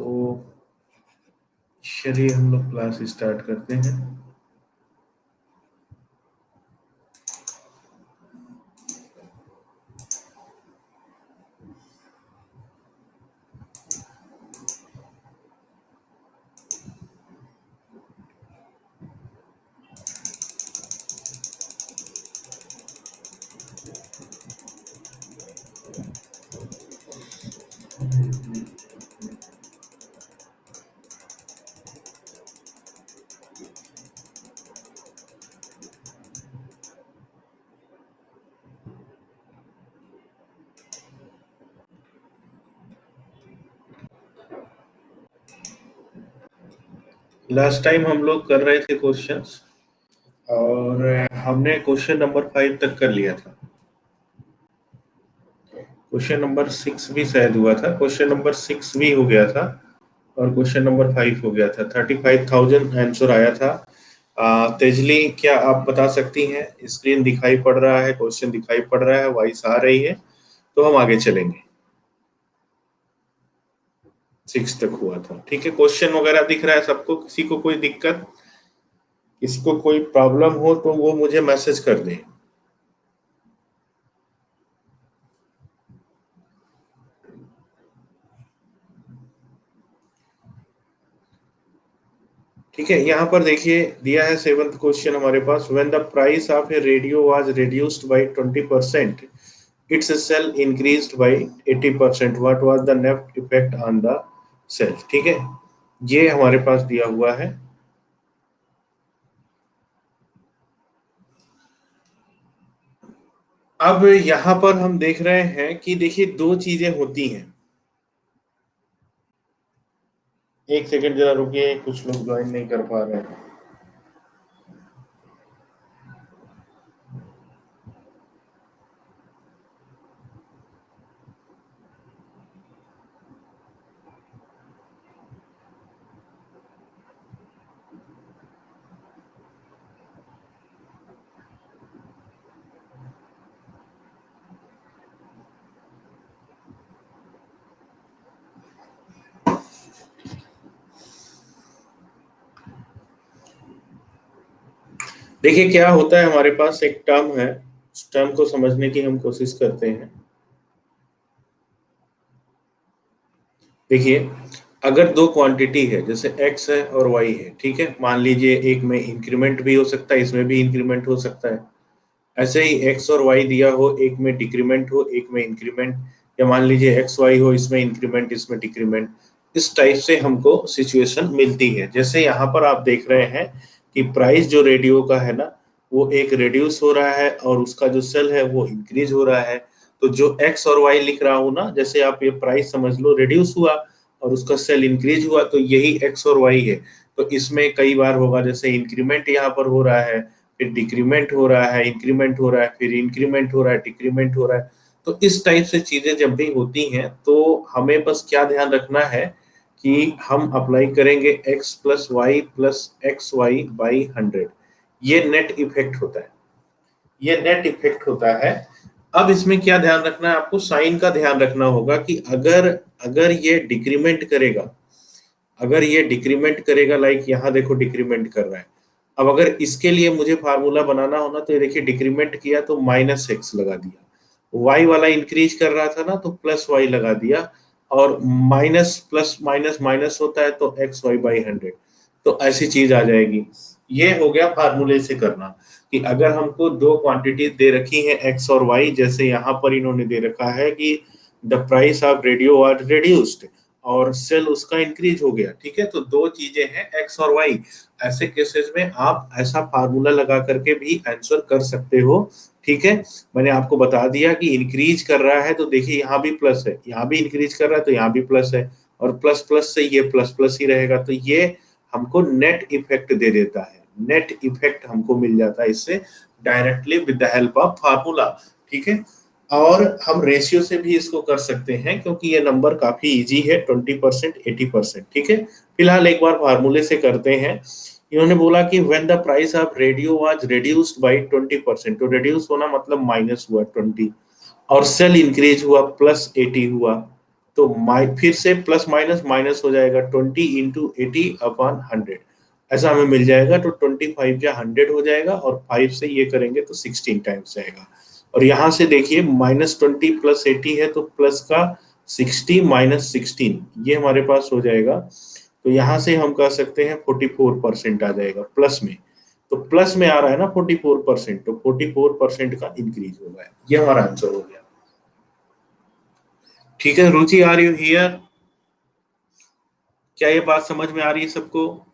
तो चलिए हम लोग क्लास स्टार्ट करते हैं। लास्ट टाइम हम लोग कर रहे थे क्वेश्चंस और हमने क्वेश्चन नंबर 5 तक कर लिया था। क्वेश्चन नंबर 6 भी शायद हुआ था, क्वेश्चन नंबर 6 भी हो गया था और क्वेश्चन नंबर 5 हो गया था। 35,000 आंसर आया था। तेजली, क्या आप बता सकती हैं? स्क्रीन दिखाई पड़ रहा है, क्वेश्चन दिखाई पड़ रहा है, वॉइस आ रही है, तो हम आगे चलेंगे। 6 तक हुआ था, ठीक है। क्वेश्चन वगैरह दिख रहा है सबको? किसी को कोई दिक्कत, किसी को कोई प्रॉब्लम हो तो वो मुझे मैसेज कर दें। ठीक है, यहाँ पर देखिए दिया है 7th क्वेश्चन हमारे पास। When the price of a radio was reduced by 20%, its sale increased by 80%, what was the net effect on the sale. ठीक है, ये हमारे पास दिया हुआ है। अब यहाँ पर हम देख रहे हैं कि देखिए दो चीजें होती हैं। एक सेकंड जरा रुकिए, कुछ लोग ज्वाइन नहीं कर पा रहे हैं। देखिए क्या होता है, हमारे पास एक टर्म है, उस टर्म को समझने की हम कोशिश करते हैं। देखिए, अगर दो क्वांटिटी है, जैसे x है और y है, ठीक है, मान लीजिए एक में इंक्रीमेंट भी हो सकता है, इसमें भी इंक्रीमेंट हो सकता है। ऐसे ही x और y दिया हो, एक में डिक्रीमेंट हो, एक में इंक्रीमेंट, या मान लीजिए x y हो, इसमें इंक्रीमेंट इसमें डिक्रीमेंट। इस टाइप से हमको सिचुएशन मिलती है। जैसे यहाँ पर आप देख रहे हैं कि प्राइस जो रेडियो का है ना, वो एक रिड्यूस हो रहा है और उसका जो सेल है वो इंक्रीज हो रहा है। तो जो x और y लिख रहा हूं ना, जैसे आप ये प्राइस समझ लो रिड्यूस हुआ और उसका सेल इंक्रीज हुआ, तो यही x और y है। तो इसमें कई बार होगा, जैसे इंक्रीमेंट यहाँ पर हो रहा है, फिर डिक्रीमेंट हो रहा है, इंक्रीमेंट हो रहा है, फिर इंक्रीमेंट हो रहा है, डिक्रीमेंट हो रहा है। तो इस टाइप से चीजें जब भी होती हैं तो हमें बस क्या ध्यान रखना है कि हम अप्लाई करेंगे x plus y plus x y by 100। ये नेट इफेक्ट होता है, ये नेट इफेक्ट होता है। अब इसमें क्या ध्यान रखना है आपको? साइन का ध्यान रखना होगा कि अगर अगर ये डिक्रीमेंट करेगा, अगर ये डिक्रीमेंट करेगा, लाइक यहाँ देखो डिक्रीमेंट कर रहा है। अब अगर इसके लिए मुझे फार्मूला बनाना हो ना, तो ये देखिए डिक्रीमेंट किया तो माइनस एक्स लगा दिया, वाई वाला इंक्रीज कर रहा था ना तो प्लस वाई लगा दिया, और माइनस प्लस माइनस माइनस होता है तो एक्स वाई बाई 100। तो ऐसी चीज आ जाएगी। ये हो गया फार्मूले से करना कि अगर हमको दो क्वांटिटी दे रखी है एक्स और वाई, जैसे यहाँ पर इन्होंने दे रखा है कि the price of radio are reduced और सेल उसका इंक्रीज हो गया, ठीक है, तो दो चीजें हैं एक्स और वाई। ऐसे केसेस में आप ऐसा फार्मूला लगा करके भी आंसर कर सकते हो। ठीक है, मैंने आपको बता दिया कि इंक्रीज कर रहा है तो देखिए यहाँ भी प्लस है, यहाँ भी इंक्रीज कर रहा है तो यहाँ भी प्लस है, और प्लस प्लस से ये प्लस प्लस ही रहेगा। तो ये हमको नेट इफेक्ट दे देता है, नेट इफेक्ट हमको मिल जाता है इससे directly with the help of formula. ठीक है, और हम रेशियो से भी इसको कर सकते हैं क्योंकि ये नंबर काफी इजी है, 20% 80%। ठीक है, फिलहाल एक बार फार्मूले से करते हैं। इन्होंने बोला कि when the price of radio was reduced by 20%, तो रिड्यूस होना मतलब माइनस हुआ 20, और सेल इंक्रीज हुआ प्लस 80 हुआ, तो फिर से प्लस माइनस माइनस हो जाएगा, 20 × 80/100 ऐसा हमें मिल जाएगा। तो 25 या 100 हो जाएगा, और 5 से ये करेंगे तो 16 टाइम्स जाएगा। और यहाँ से देखिए -20 + 80 है, तो प्लस का 60 - 16 ये हमारे पास हो जाएगा। तो यहाँ से हम कह सकते हैं 44% आ जाएगा प्लस में। तो प्लस में आ रहा है ना 44%, तो 44% का इंक्रीज होगा। ये हमारा आंसर हो गया। ठीक है रुचि, आर यू हियर? क्या ये बात समझ में आ रही है सबको?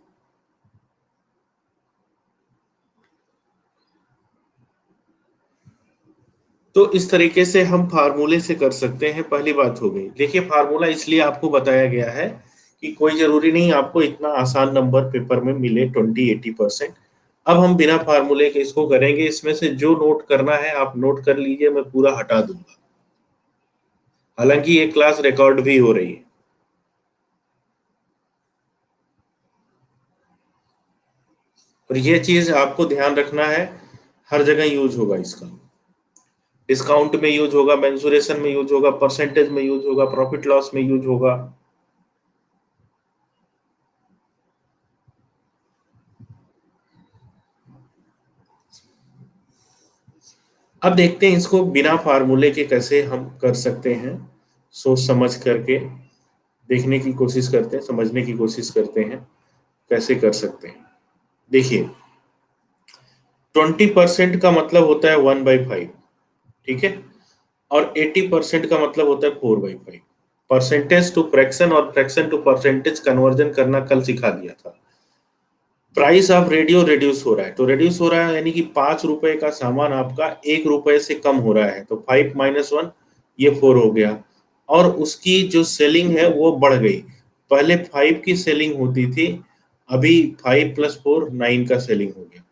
तो इस तरीके से हम फार्मूले से कर सकते हैं। पहली बात हो गई। देखिए फार्मूला इसलिए आपको बताया गया है कि कोई जरूरी नहीं आपको इतना आसान नंबर पेपर में मिले 20-80%। अब हम बिना फार्मूले के इसको करेंगे। इसमें से जो नोट करना है आप नोट कर लीजिए, मैं पूरा हटा दूंगा। हालांकि ये क्लास रिकॉर्ड भी हो रही है। और ये चीज आपको ध्यान रखना है, हर जगह यूज होगा इसका। डिस्काउंट में यूज होगा, मेंसुरेशन में यूज होगा, परसेंटेज में यूज होगा, प्रॉफिट लॉस में यूज होगा। अब देखते हैं इसको बिना फार्मूले के कैसे हम कर सकते हैं। सोच समझ करके देखने की कोशिश करते हैं, समझने की कोशिश करते हैं कैसे कर सकते हैं। देखिए 20% का मतलब होता है 1/5, ठीक है। और 80% का मतलब होता है 4/5। परसेंटेज टू फ्रैक्शन और फ्रैक्शन टू परसेंटेज कन्वर्जन करना कल सिखा दिया था। प्राइस ऑफ रेडियो रिड्यूस हो रहा है, तो रिड्यूस हो रहा है यानी कि 5 रुपए का सामान आपका 1 रुपए से कम हो रहा है, तो 5 - 1 ये 4 हो गया। और उसकी जो सेलिंग है वो बढ़ गई। पहले 5 की सेलिंग होती थी, अभी 5 + 4 9 का सेलिंग हो गया।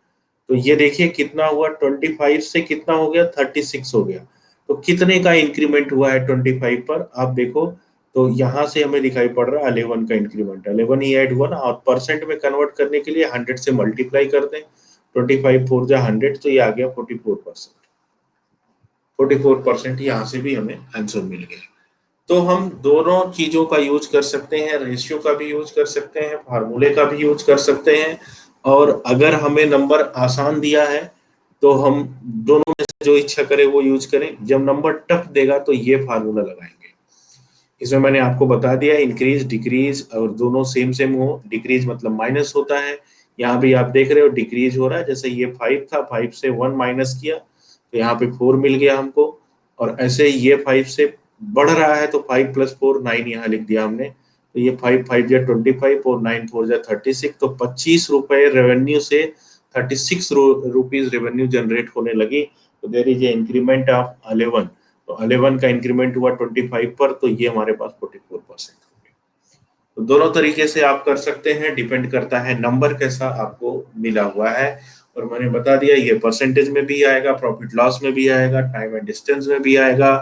तो ये देखिए कितना हुआ, 25 से कितना हो गया, 36 हो गया। तो कितने का इंक्रीमेंट हुआ है 25 पर आप देखो। तो यहाँ से हमें दिखाई पड़ रहा है 11 का इंक्रीमेंट, 11 ही ऐड हुआ ना। और परसेंट में कन्वर्ट करने के लिए 100 से मल्टीप्लाई कर दें, 25 4 जा 100, तो ये आ गया 44%। 44% यहाँ से भी हमें आंसर मिल गया। तो हम दोनों चीजों का यूज कर सकते हैं, रेशियो का भी यूज कर सकते हैं, फार्मूले का भी यूज कर सकते हैं। और अगर हमें नंबर आसान दिया है तो हम दोनों में से जो इच्छा करे वो यूज करें। जब नंबर टफ देगा तो ये फार्मूला लगाएंगे। इसमें मैंने आपको बता दिया इंक्रीज डिक्रीज, और दोनों सेम सेम हो। डिक्रीज मतलब माइनस होता है, यहाँ भी आप देख रहे हो डिक्रीज हो रहा है। जैसे ये 5 था, 5 से 1 माइनस किया तो यहाँ पे 4 मिल गया हमको। और ऐसे ये 5 से बढ़ रहा है तो 5 + 4 9 यहाँ लिख दिया हमने। तो ये 5 5 जा 25 और 9 4 जा 36, तो 25 रुपए रेवेन्यू से 36 रुपीज रेवेन्यू जनरेट होने लगी। तो there is a increment of 11। तो 11 का इंक्रीमेंट हुआ 25 पर, तो ये हमारे पास 44% हो गया। तो दोनों तरीके से आप कर सकते हैं, डिपेंड करता है नंबर कैसा आपको मिला हुआ है। और मैंने बता दिया ये परसेंटेज में भी आएगा, प्रॉफिट लॉस में भी आएगा, टाइम एंड डिस्टेंस में भी आएगा,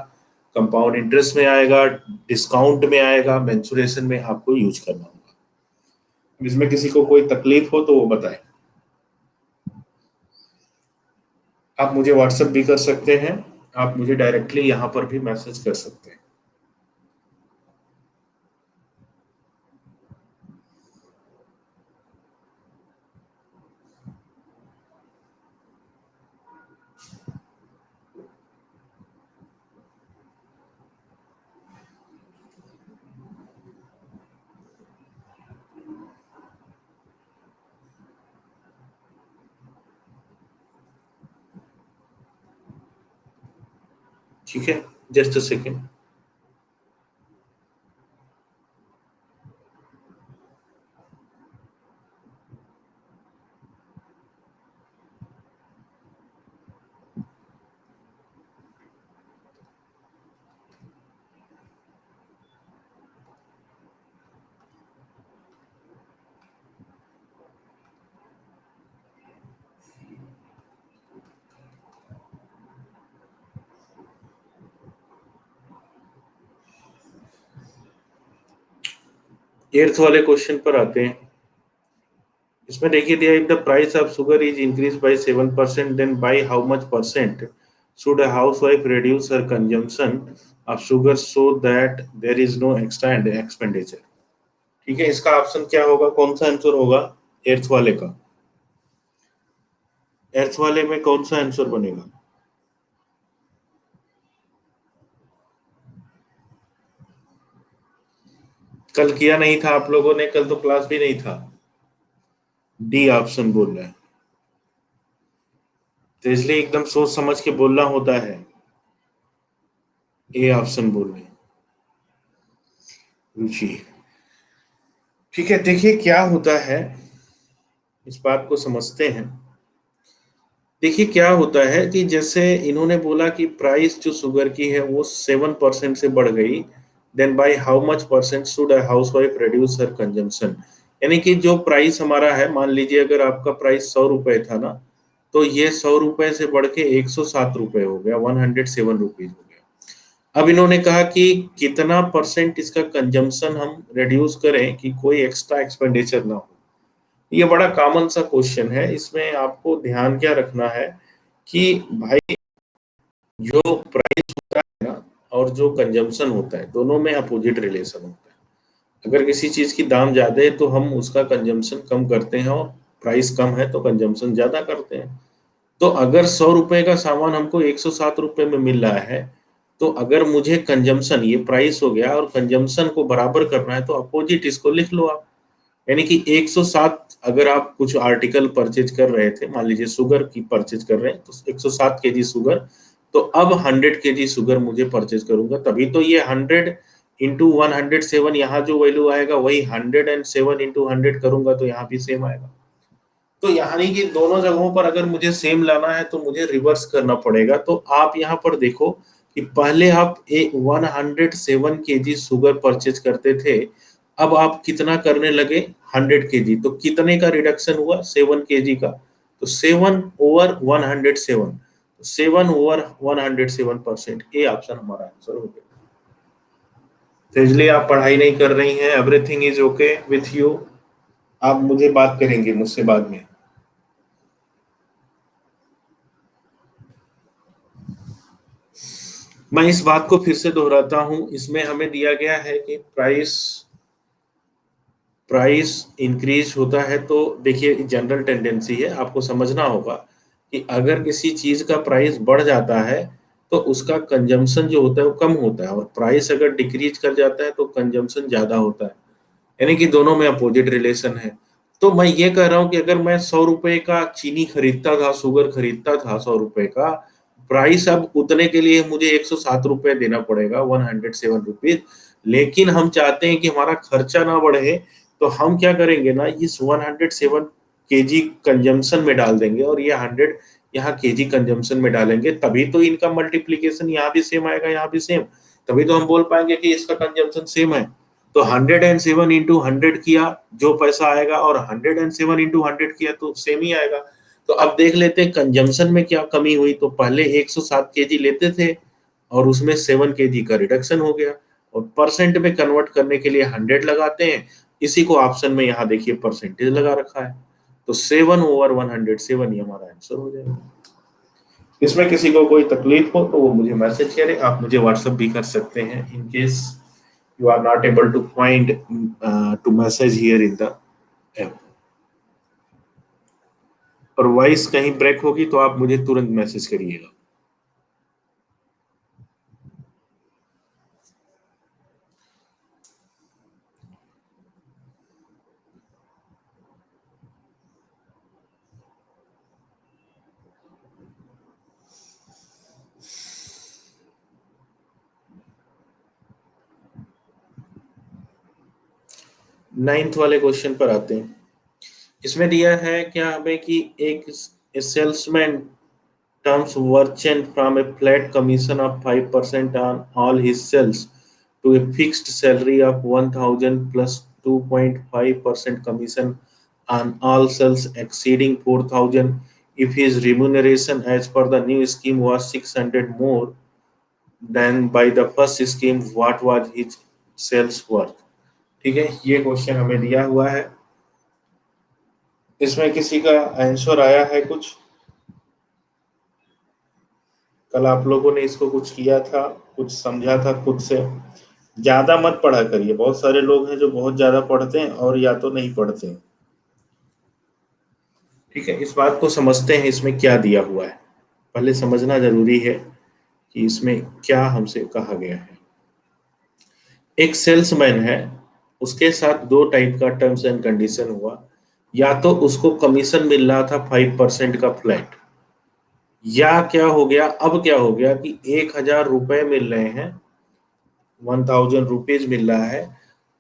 कंपाउंड इंटरेस्ट में आएगा, डिस्काउंट में आएगा, मेंसुरेशन में आपको यूज करना होगा। इसमें किसी को कोई तकलीफ हो तो वो बताएं। आप मुझे व्हाट्सएप भी कर सकते हैं, आप मुझे डायरेक्टली यहाँ पर भी मैसेज कर सकते हैं। ठीक है, जस्ट अ सेकेंड। एट्थ वाले क्वेश्चन पर आते हैं। इसमें देखिए दिया, if the price of sugar is increase by 7%, then by how much percent should a housewife reduce her consumption of sugar so that there is no extra expenditure. ठीक है, इसका ऑप्शन क्या होगा, कौन सा आंसर होगा एर्थ वाले का? एर्थ वाले में कौन सा आंसर बनेगा? कल किया नहीं था आप लोगों ने? कल तो क्लास भी नहीं था। डी ऑप्शन बोल रहे हैं, तो इसलिए एकदम सोच समझ के बोलना होता है। ए ऑप्शन बोल रहे हैं रुचि। ठीक है, देखिए क्या होता है, इस बात को समझते हैं। देखिए क्या होता है कि जैसे इन्होंने बोला कि प्राइस जो शुगर की है वो 7% से बढ़ गई, then by how much percent should a housewife reduce her consumption. यानी कि जो प्राइस हमारा है, मान लीजिए अगर आपका प्राइस 100 रुपए था ना, तो ये 100 रुपए से बढ़ के 107 रुपए हो गया, 107 रुपीज हो गया। अब इन्होंने कहा कि कितना परसेंट इसका कंजम्पशन हम रिड्यूस करें कि कोई एक्स्ट्रा एक्सपेंडिचर ना हो। ये बड़ा कॉमन सा क्वेश्चन है, इसमें आपको ध्यान क्या रखना है कि भाई जो प्राइस होता है ना और जो कंजम्पशन होता है, दोनों में अपोजिट रिलेशन होता है। अगर किसी चीज की दाम ज्यादा है तो हम उसका कंजम्पशन कम करते हैं, और प्राइस कम है तो कंजम्पशन ज्यादा करते हैं। तो अगर 100 रुपए का सामान हमको 107 रुपए में मिल रहा है, तो अगर मुझे कंजम्पशन, ये प्राइस हो गया, और कंजम्पशन को बराबर करना है तो अपोजिट इसको लिख लो आप। यानी कि 107, अगर आप कुछ आर्टिकल परचेज कर रहे थे, मान लीजिए शुगर की परचेज कर रहे हैं तो 107 केजी शुगर, तो अब 100 केजी शुगर मुझे परचेज करूंगा, तभी तो ये 100 इंटू 107, यहाँ जो वैल्यू आएगा वही 107 इंटू 100 करूंगा तो यहाँ भी सेम आएगा। तो यानी कि दोनों जगहों पर अगर मुझे सेम लाना है तो मुझे रिवर्स करना पड़ेगा। तो आप यहाँ पर देखो कि पहले आप 107 केजी शुगर परचेज करते थे, अब आप कितना करने लगे, 100 केजी। तो कितने का रिडक्शन हुआ, 7 केजी का। तो 7/107, 7/107%, ए ऑप्शन हमारा आंसर हो गया। तो इसलिए आप पढ़ाई नहीं कर रही हैं, everything is okay with you, आप मुझे बात करेंगे मुझसे बाद में। मैं इस बात को फिर से दोहराता हूं, इसमें हमें दिया गया है कि प्राइस प्राइस इंक्रीज होता है तो देखिए जनरल टेंडेंसी है, आपको समझना होगा कि अगर किसी चीज का प्राइस बढ़ जाता है तो उसका कंजम्पशन जो होता है वो कम होता है, और प्राइस अगर डिक्रीज कर जाता है तो कंजम्पशन ज्यादा होता है। यानी कि दोनों में अपोजिट रिलेशन है। तो मैं ये कह रहा हूं कि अगर मैं 100 रुपए का चीनी खरीदता था, शुगर खरीदता था 100 रुपए का, प्राइस अब उतने के लिए मुझे 107 रुपए देना पड़ेगा, 107 रुपीज। लेकिन हम चाहते हैं कि हमारा खर्चा ना बढ़े, तो हम क्या करेंगे ना, इस 107 केजी कंजम्पशन में डाल देंगे और ये 100 यहाँ केजी कंजम्पशन में डालेंगे, तभी तो इनका मल्टीप्लीकेशन यहाँ भी सेम आएगा, यहाँ भी सेम। तभी तो हम बोल पाएंगे कि इसका कंजम्पशन सेम है। तो 107 इंटू 100 किया जो पैसा आएगा, और 107 इंटू 100 किया तो सेम ही आएगा। तो अब देख लेते हैं कंजम्पशन में क्या कमी हुई। तो पहले 107 केजी लेते थे और उसमें 7 केजी का रिडक्शन हो गया, और परसेंट में कन्वर्ट करने के लिए 100 लगाते हैं। इसी को ऑप्शन में यहाँ देखिए परसेंटेज लगा रखा है, तो 7/107 ही हमारा आंसर हो जाएगा। इसमें किसी को कोई तकलीफ हो तो वो मुझे मैसेज करें, आप मुझे व्हाट्सएप भी कर सकते हैं in case you are not able to find to message here in the app। और वॉइस कहीं ब्रेक होगी तो आप मुझे तुरंत मैसेज करिएगा। 9th वाले क्वेश्चन पर आते हैं। इसमें दिया है क्या हमें कि एक salesman terms merchant from a flat commission of 5% on all his sales to a fixed salary of 1000 plus 2.5% commission on all sales exceeding 4000 if his remuneration as per the new scheme was 600 more than by the first scheme, what was his sales worth। ठीक है, ये question हमें दिया हुआ है। इसमें किसी का आंसर आया है कुछ? कल आप लोगों ने इसको कुछ किया था, कुछ समझा था खुद से। ज्यादा मत पढ़ा करिए, बहुत सारे लोग हैं जो बहुत ज्यादा पढ़ते हैं और या तो नहीं पढ़ते हैं। ठीक है, इस बात को समझते हैं इसमें क्या दिया हुआ है, पहले समझना जरूरी है कि इसमें क्या हमसे कहा गया है। एक सेल्समैन है, उसके साथ दो टाइप का टर्म्स एंड कंडीशन हुआ। या तो उसको कमीशन मिल रहा था 5% का फ्लैट, या क्या हो गया, अब क्या हो गया कि 1,000 रुपए मिल रहे हैं, 1,000 रुपीज मिल रहा है,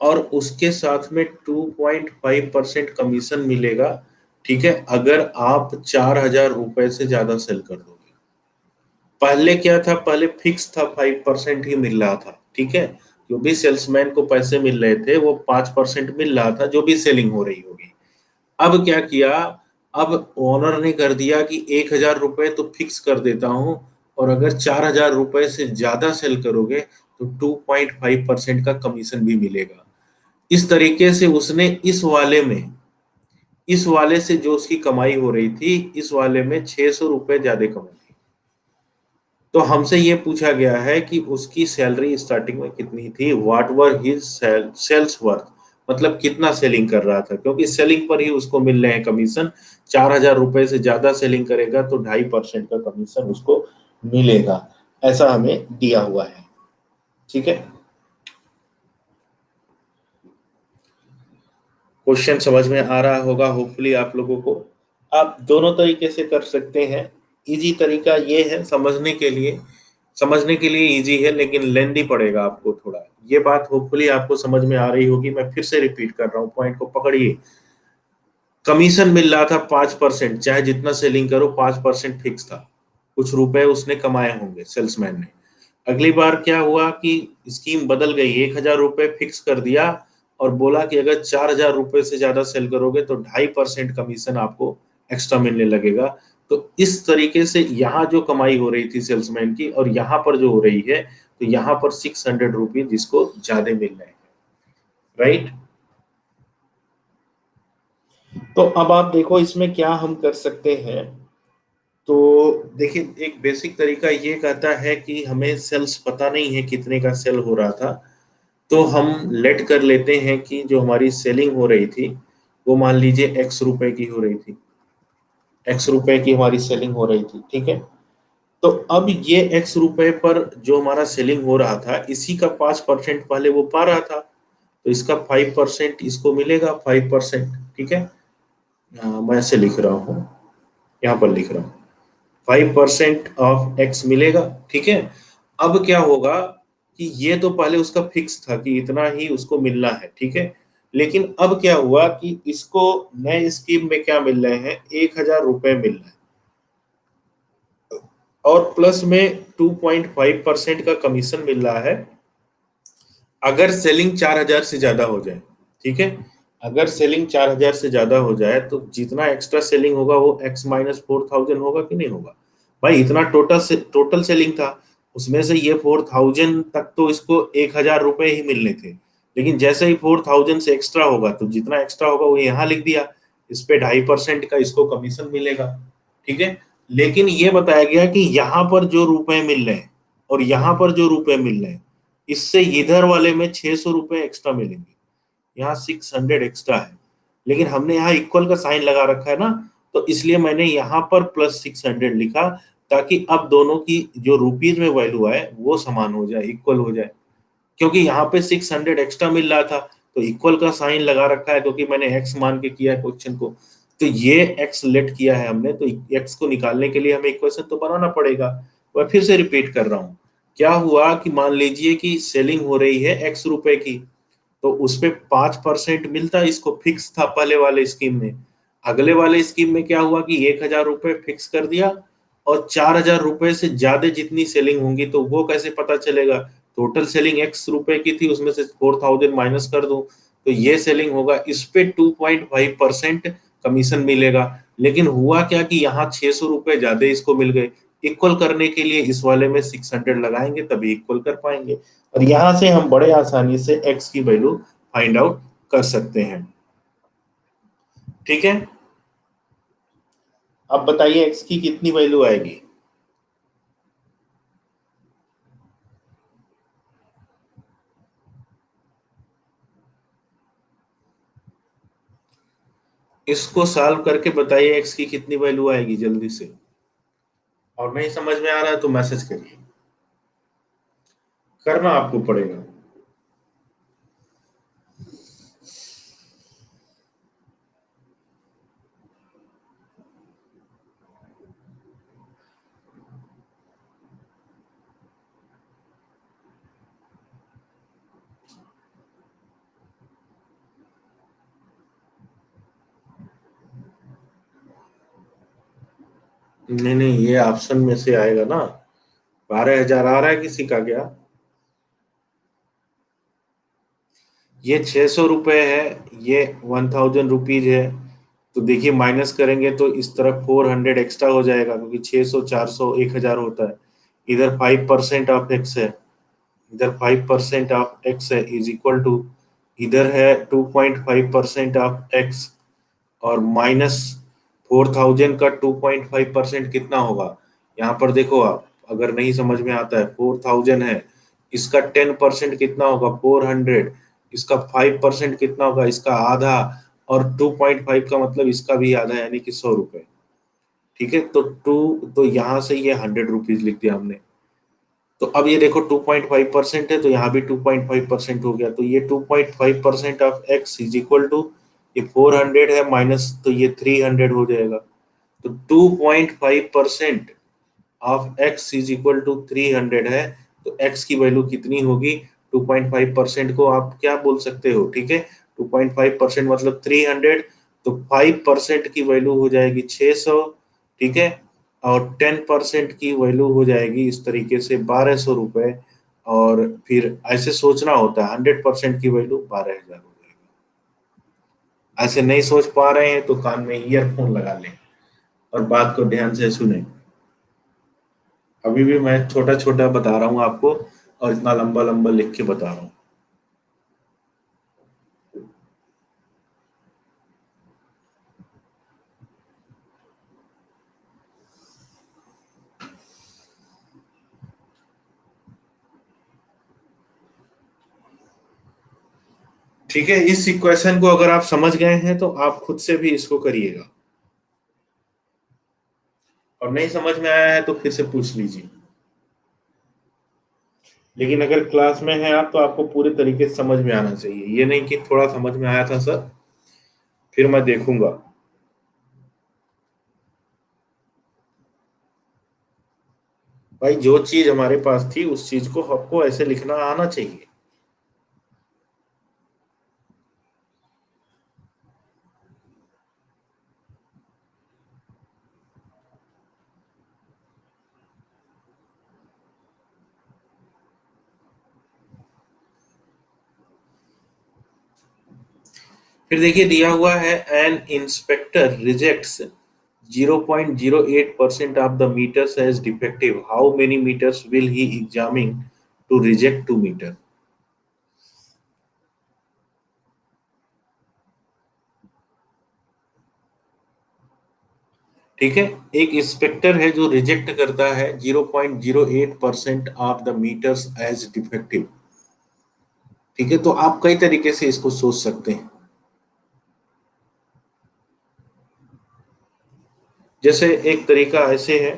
और उसके साथ में 2.5% कमीशन मिलेगा। ठीक है, अगर आप 4,000 रुपए से ज्यादा सेल कर दोगे। पहले क्या था, पहले फिक्स था, 5% ही मिल रहा था। ठीक है, जो भी सेल्समैन को पैसे मिल रहे थे वो 5% मिल रहा था, जो भी सेलिंग हो रही होगी। अब क्या किया, अब ओनर ने कर दिया कि 1,000 रुपए तो फिक्स कर देता हूं, और अगर 4,000 रुपए से ज्यादा सेल करोगे तो 2.5% का कमीशन भी मिलेगा। इस तरीके से उसने इस वाले से जो उसकी कमाई हो रही थी, इस वाले में 600 रुपए ज्यादा कमाई। तो हमसे ये पूछा गया है कि उसकी सैलरी स्टार्टिंग में कितनी थी, what were his sales worth, मतलब कितना सेलिंग कर रहा था, क्योंकि सेलिंग पर ही उसको मिल रहे हैं कमीशन। 4,000 रुपए से ज्यादा सेलिंग करेगा तो 2.5% का कमीशन उसको मिलेगा, ऐसा हमें दिया हुआ है। ठीक है, क्वेश्चन समझ में आ रहा होगा होपफुली आप लोगों को। आप दोनों तरीके से कर सकते हैं। इजी तरीका ये है समझने के लिए इजी है, लेकिन लेंदी पड़ेगा आपको थोड़ा। ये बात होपफुली आपको समझ में आ रही होगी, मैं फिर से रिपीट कर रहा हूँ, पॉइंट को पकड़िए। कमीशन मिल रहा था 5%, चाहे जितना सेलिंग करो 5% फिक्स था। कुछ रुपए उसने कमाए होंगे सेल्समैन ने। अगली बार क्या हुआ कि स्कीम बदल गई, 1,000 रुपए फिक्स कर दिया, और बोला कि अगर 4,000 रुपए से ज्यादा सेल करोगे तो 2.5% कमीशन आपको एक्स्ट्रा मिलने लगेगा। तो इस तरीके से यहाँ जो कमाई हो रही थी सेल्समैन की, और यहाँ पर जो हो रही है, तो यहाँ पर 600 रुपीज जिसको ज्यादा मिल रहे हैं। राइट, तो अब आप देखो इसमें क्या हम कर सकते हैं। तो देखिए, एक बेसिक तरीका ये कहता है कि हमें सेल्स पता नहीं है कितने का सेल हो रहा था, तो हम लेट कर लेते हैं कि जो हमारी सेलिंग हो रही थी वो मान लीजिए x रुपए की हो रही थी, x रुपए की हमारी सेलिंग हो रही थी। ठीक है, तो अब ये x रुपए पर जो हमारा सेलिंग हो रहा था, इसी का 5% पहले वो पा रहा था, तो इसका 5% इसको मिलेगा, 5%। ठीक है, मैं ऐसे लिख रहा हूँ, यहाँ पर लिख रहा हूँ, 5% ऑफ एक्स मिलेगा। ठीक है, अब क्या होगा कि ये तो पहले उसका फिक्स था कि इतना ही उसको मिलना है। ठीक है, लेकिन अब क्या हुआ कि इसको नए स्कीम में क्या मिल रहे हैं, 1,000 रुपए मिल रहे हैं, और प्लस में 2.5% का कमीशन मिल रहा है अगर सेलिंग 4,000 से ज्यादा हो जाए। ठीक है, अगर सेलिंग 4,000 से ज्यादा हो जाए तो जितना एक्स्ट्रा सेलिंग होगा वो x-4,000 होगा कि नहीं होगा। भाई इतना टोटल सेलिंग था, उसमें से ये 4,000 तक तो इसको 1,000 रुपए ही मिलने थे, लेकिन जैसे ही 4,000 से एक्स्ट्रा होगा तो जितना एक्स्ट्रा होगा वो यहाँ लिख दिया, इस पे 2.5% का इसको कमीशन मिलेगा। ठीक है, लेकिन ये बताया गया कि यहाँ पर जो रुपए मिल रहे हैं और यहाँ पर जो रुपए मिल रहे हैं, इससे इधर वाले में 600 रुपए एक्स्ट्रा मिलेंगे, यहाँ 600 एक्स्ट्रा है, लेकिन हमने यहाँ इक्वल का साइन लगा रखा है ना, तो इसलिए मैंने यहाँ पर +600 लिखा, ताकि अब दोनों की जो रुपीज में वैल्यू है वो समान हो जाए, इक्वल हो जाए। क्योंकि यहाँ पे 600 एक्स्ट्रा मिल रहा था, तो इक्वल का साइन लगा रखा है, क्योंकि मैंने एक्स मान के किया है क्वेश्चन को, तो ये एक्स लेट किया है हमने, तो एक्स को निकालने के लिए हमें इक्वेशन तो बनाना पड़ेगा। मैं फिर से रिपीट कर रहा हूँ, क्या हुआ कि मान लीजिए कि सेलिंग हो रही है x रुपए की, तो उस पे 5% मिलता, इसको फिक्स था पहले वाले स्कीम में। अगले वाले स्कीम में क्या हुआ कि 1,000 रुपए फिक्स कर दिया, और 4,000 रुपए से ज्यादा जितनी सेलिंग होंगी तो वो कैसे पता चलेगा, टोटल सेलिंग x रुपए की थी, उसमें से 4,000 माइनस कर दूं तो ये सेलिंग होगा, इस पे 2.5% कमीशन मिलेगा। लेकिन हुआ क्या कि यहाँ 600 रुपए ज्यादा इसको मिल गए, इक्वल करने के लिए इस वाले में 600 लगाएंगे तभी इक्वल कर पाएंगे, और यहां से हम बड़े आसानी से x की वैल्यू फाइंड आउट कर सकते हैं। ठीक है, अब बताइए x की कितनी वैल्यू आएगी। इसको सॉल्व करके बताइए एक्स की कितनी वैल्यू आएगी जल्दी से। और नहीं समझ में आ रहा है तो मैसेज करिए, करना आपको पड़ेगा। नहीं नहीं, ये ऑप्शन में से आएगा ना। 12,000 आ रहा है किसी का क्या? ये 600 रुपये है, ये 1,000 रुपीज है। तो देखिए माइनस करेंगे तो इस तरफ 400 एक्स्ट्रा हो जाएगा, क्योंकि 600, 400, 1,000 होता है। इधर 5% ऑफ एक्स है, इधर 5% ऑफ एक्स है इज इक्वल टू, इधर है 2.5% ऑफ एक्स, और माइनस 4,000 का 2.5% कितना होगा? यहाँ पर देखो आप, अगर नहीं समझ में आता है, 4,000 है, इसका 10% कितना होगा? 400। इसका 5% कितना होगा? इसका आधा। और 2.5 का मतलब इसका भी आधा, यानी कि 100 रुपए। ठीक है, तो तो यहाँ से ये 100 रुपीज लिख दिया हमने। तो अब ये देखो 2.5% है, तो यहाँ भी 2.5% हो गया, तो ये 2.5% of x is equal to, ये 400 है माइनस, तो ये 300 हो जाएगा। तो 2.5% of x is equal to 300 है। तो एक्स की वैल्यू कितनी होगी? 2.5% को आप क्या बोल सकते हो? ठीक है, 2.5% मतलब 300। तो 5% की वैल्यू हो जाएगी 600। ठीक है, और 10% की वैल्यू हो जाएगी इस तरीके से 1,200 रुपए। और फिर ऐसे सोचना होता है, 100% की वैल्यू 12,000 हो जाएगा। ऐसे नहीं सोच पा रहे हैं तो कान में ईयरफोन लगा लें और बात को ध्यान से सुने। अभी भी मैं छोटा छोटा बता रहा हूँ आपको, और इतना लंबा लंबा लिख के बता रहा हूँ। ठीक है, इस इक्वेशन को अगर आप समझ गए हैं तो आप खुद से भी इसको करिएगा, और नहीं समझ में आया है तो फिर से पूछ लीजिए। लेकिन अगर क्लास में है आप, तो आपको पूरे तरीके से समझ में आना चाहिए, ये नहीं कि थोड़ा समझ में आया था सर, फिर मैं देखूंगा। भाई जो चीज हमारे पास थी उस चीज को आपको ऐसे लिखना आना चाहिए। फिर देखिए दिया हुआ है, an inspector rejects 0.08% of the meters as defective. How many meters will he examine to reject 2 meter? ठीक है, एक इंस्पेक्टर है जो रिजेक्ट करता है 0.08% of the meters as defective. ठीक है, तो आप कई तरीके से इसको सोच सकते हैं। जैसे एक तरीका ऐसे है,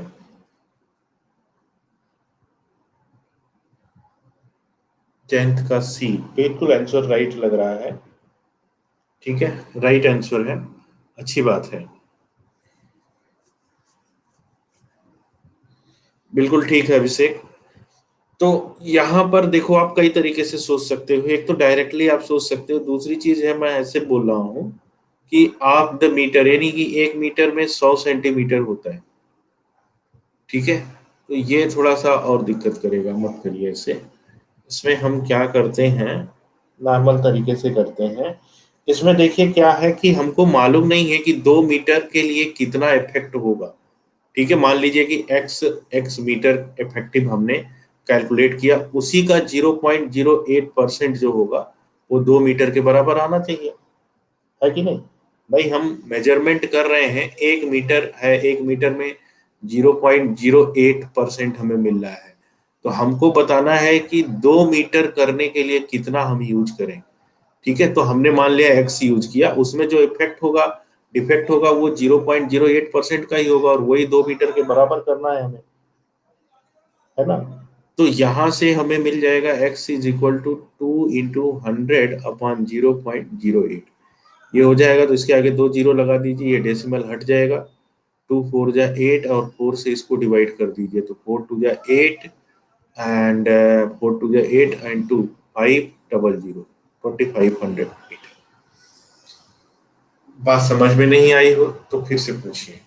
10th का सी, बिल्कुल आंसर राइट लग रहा है। ठीक है, राइट आंसर है, अच्छी बात है। बिल्कुल ठीक है अभिषेक। तो यहाँ पर देखो आप कई तरीके से सोच सकते हो, एक तो डायरेक्टली आप सोच सकते हो, दूसरी चीज है मैं ऐसे बोल रहा हूँ कि आप द मीटर, यानी कि 1 मीटर में 100 सेंटीमीटर होता है। ठीक है, तो ये थोड़ा सा और दिक्कत करेगा, मत करिए इसे। इसमें हम क्या करते हैं, नॉर्मल तरीके से करते हैं। इसमें देखिए क्या है कि हमको मालूम नहीं है कि 2 मीटर के लिए कितना इफेक्ट होगा। ठीक है, मान लीजिए कि एक्स एक्स मीटर इफेक्टिव हमने कैलकुलेट किया, उसी का 0.08% जो होगा वो 2 मीटर के बराबर आना चाहिए, है कि नहीं? भाई हम मेजरमेंट कर रहे हैं, 1 मीटर है, 1 मीटर में 0.08% हमें मिल रहा है। तो हमको बताना है कि 2 मीटर करने के लिए कितना हम यूज करें। ठीक है, तो हमने मान लिया एक्स यूज किया, उसमें जो इफेक्ट होगा डिफेक्ट होगा वो 0.08% का ही होगा और वही 2 मीटर के बराबर करना है हमें, है ना। तो यहां से हमें मिल जाएगा x इज इक्वल टू 2 × 100/0.08। ये हो जाएगा तो इसके आगे 2 जीरो लगा दीजिए, ये डेसिमल हट जाएगा। 2 4 जा 8 और 4 से इसको डिवाइड कर दीजिए तो 4 2 जा 8 एंड 4 2 जा 8 एंड 2 500 2500 मीटर। बात समझ में नहीं आई हो तो फिर से पूछिए।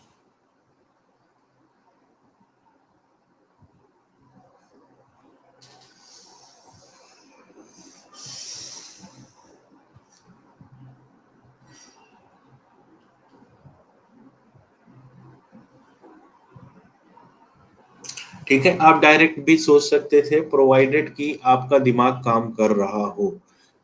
ठीक है, आप डायरेक्ट भी सोच सकते थे प्रोवाइडेड कि आपका दिमाग काम कर रहा हो।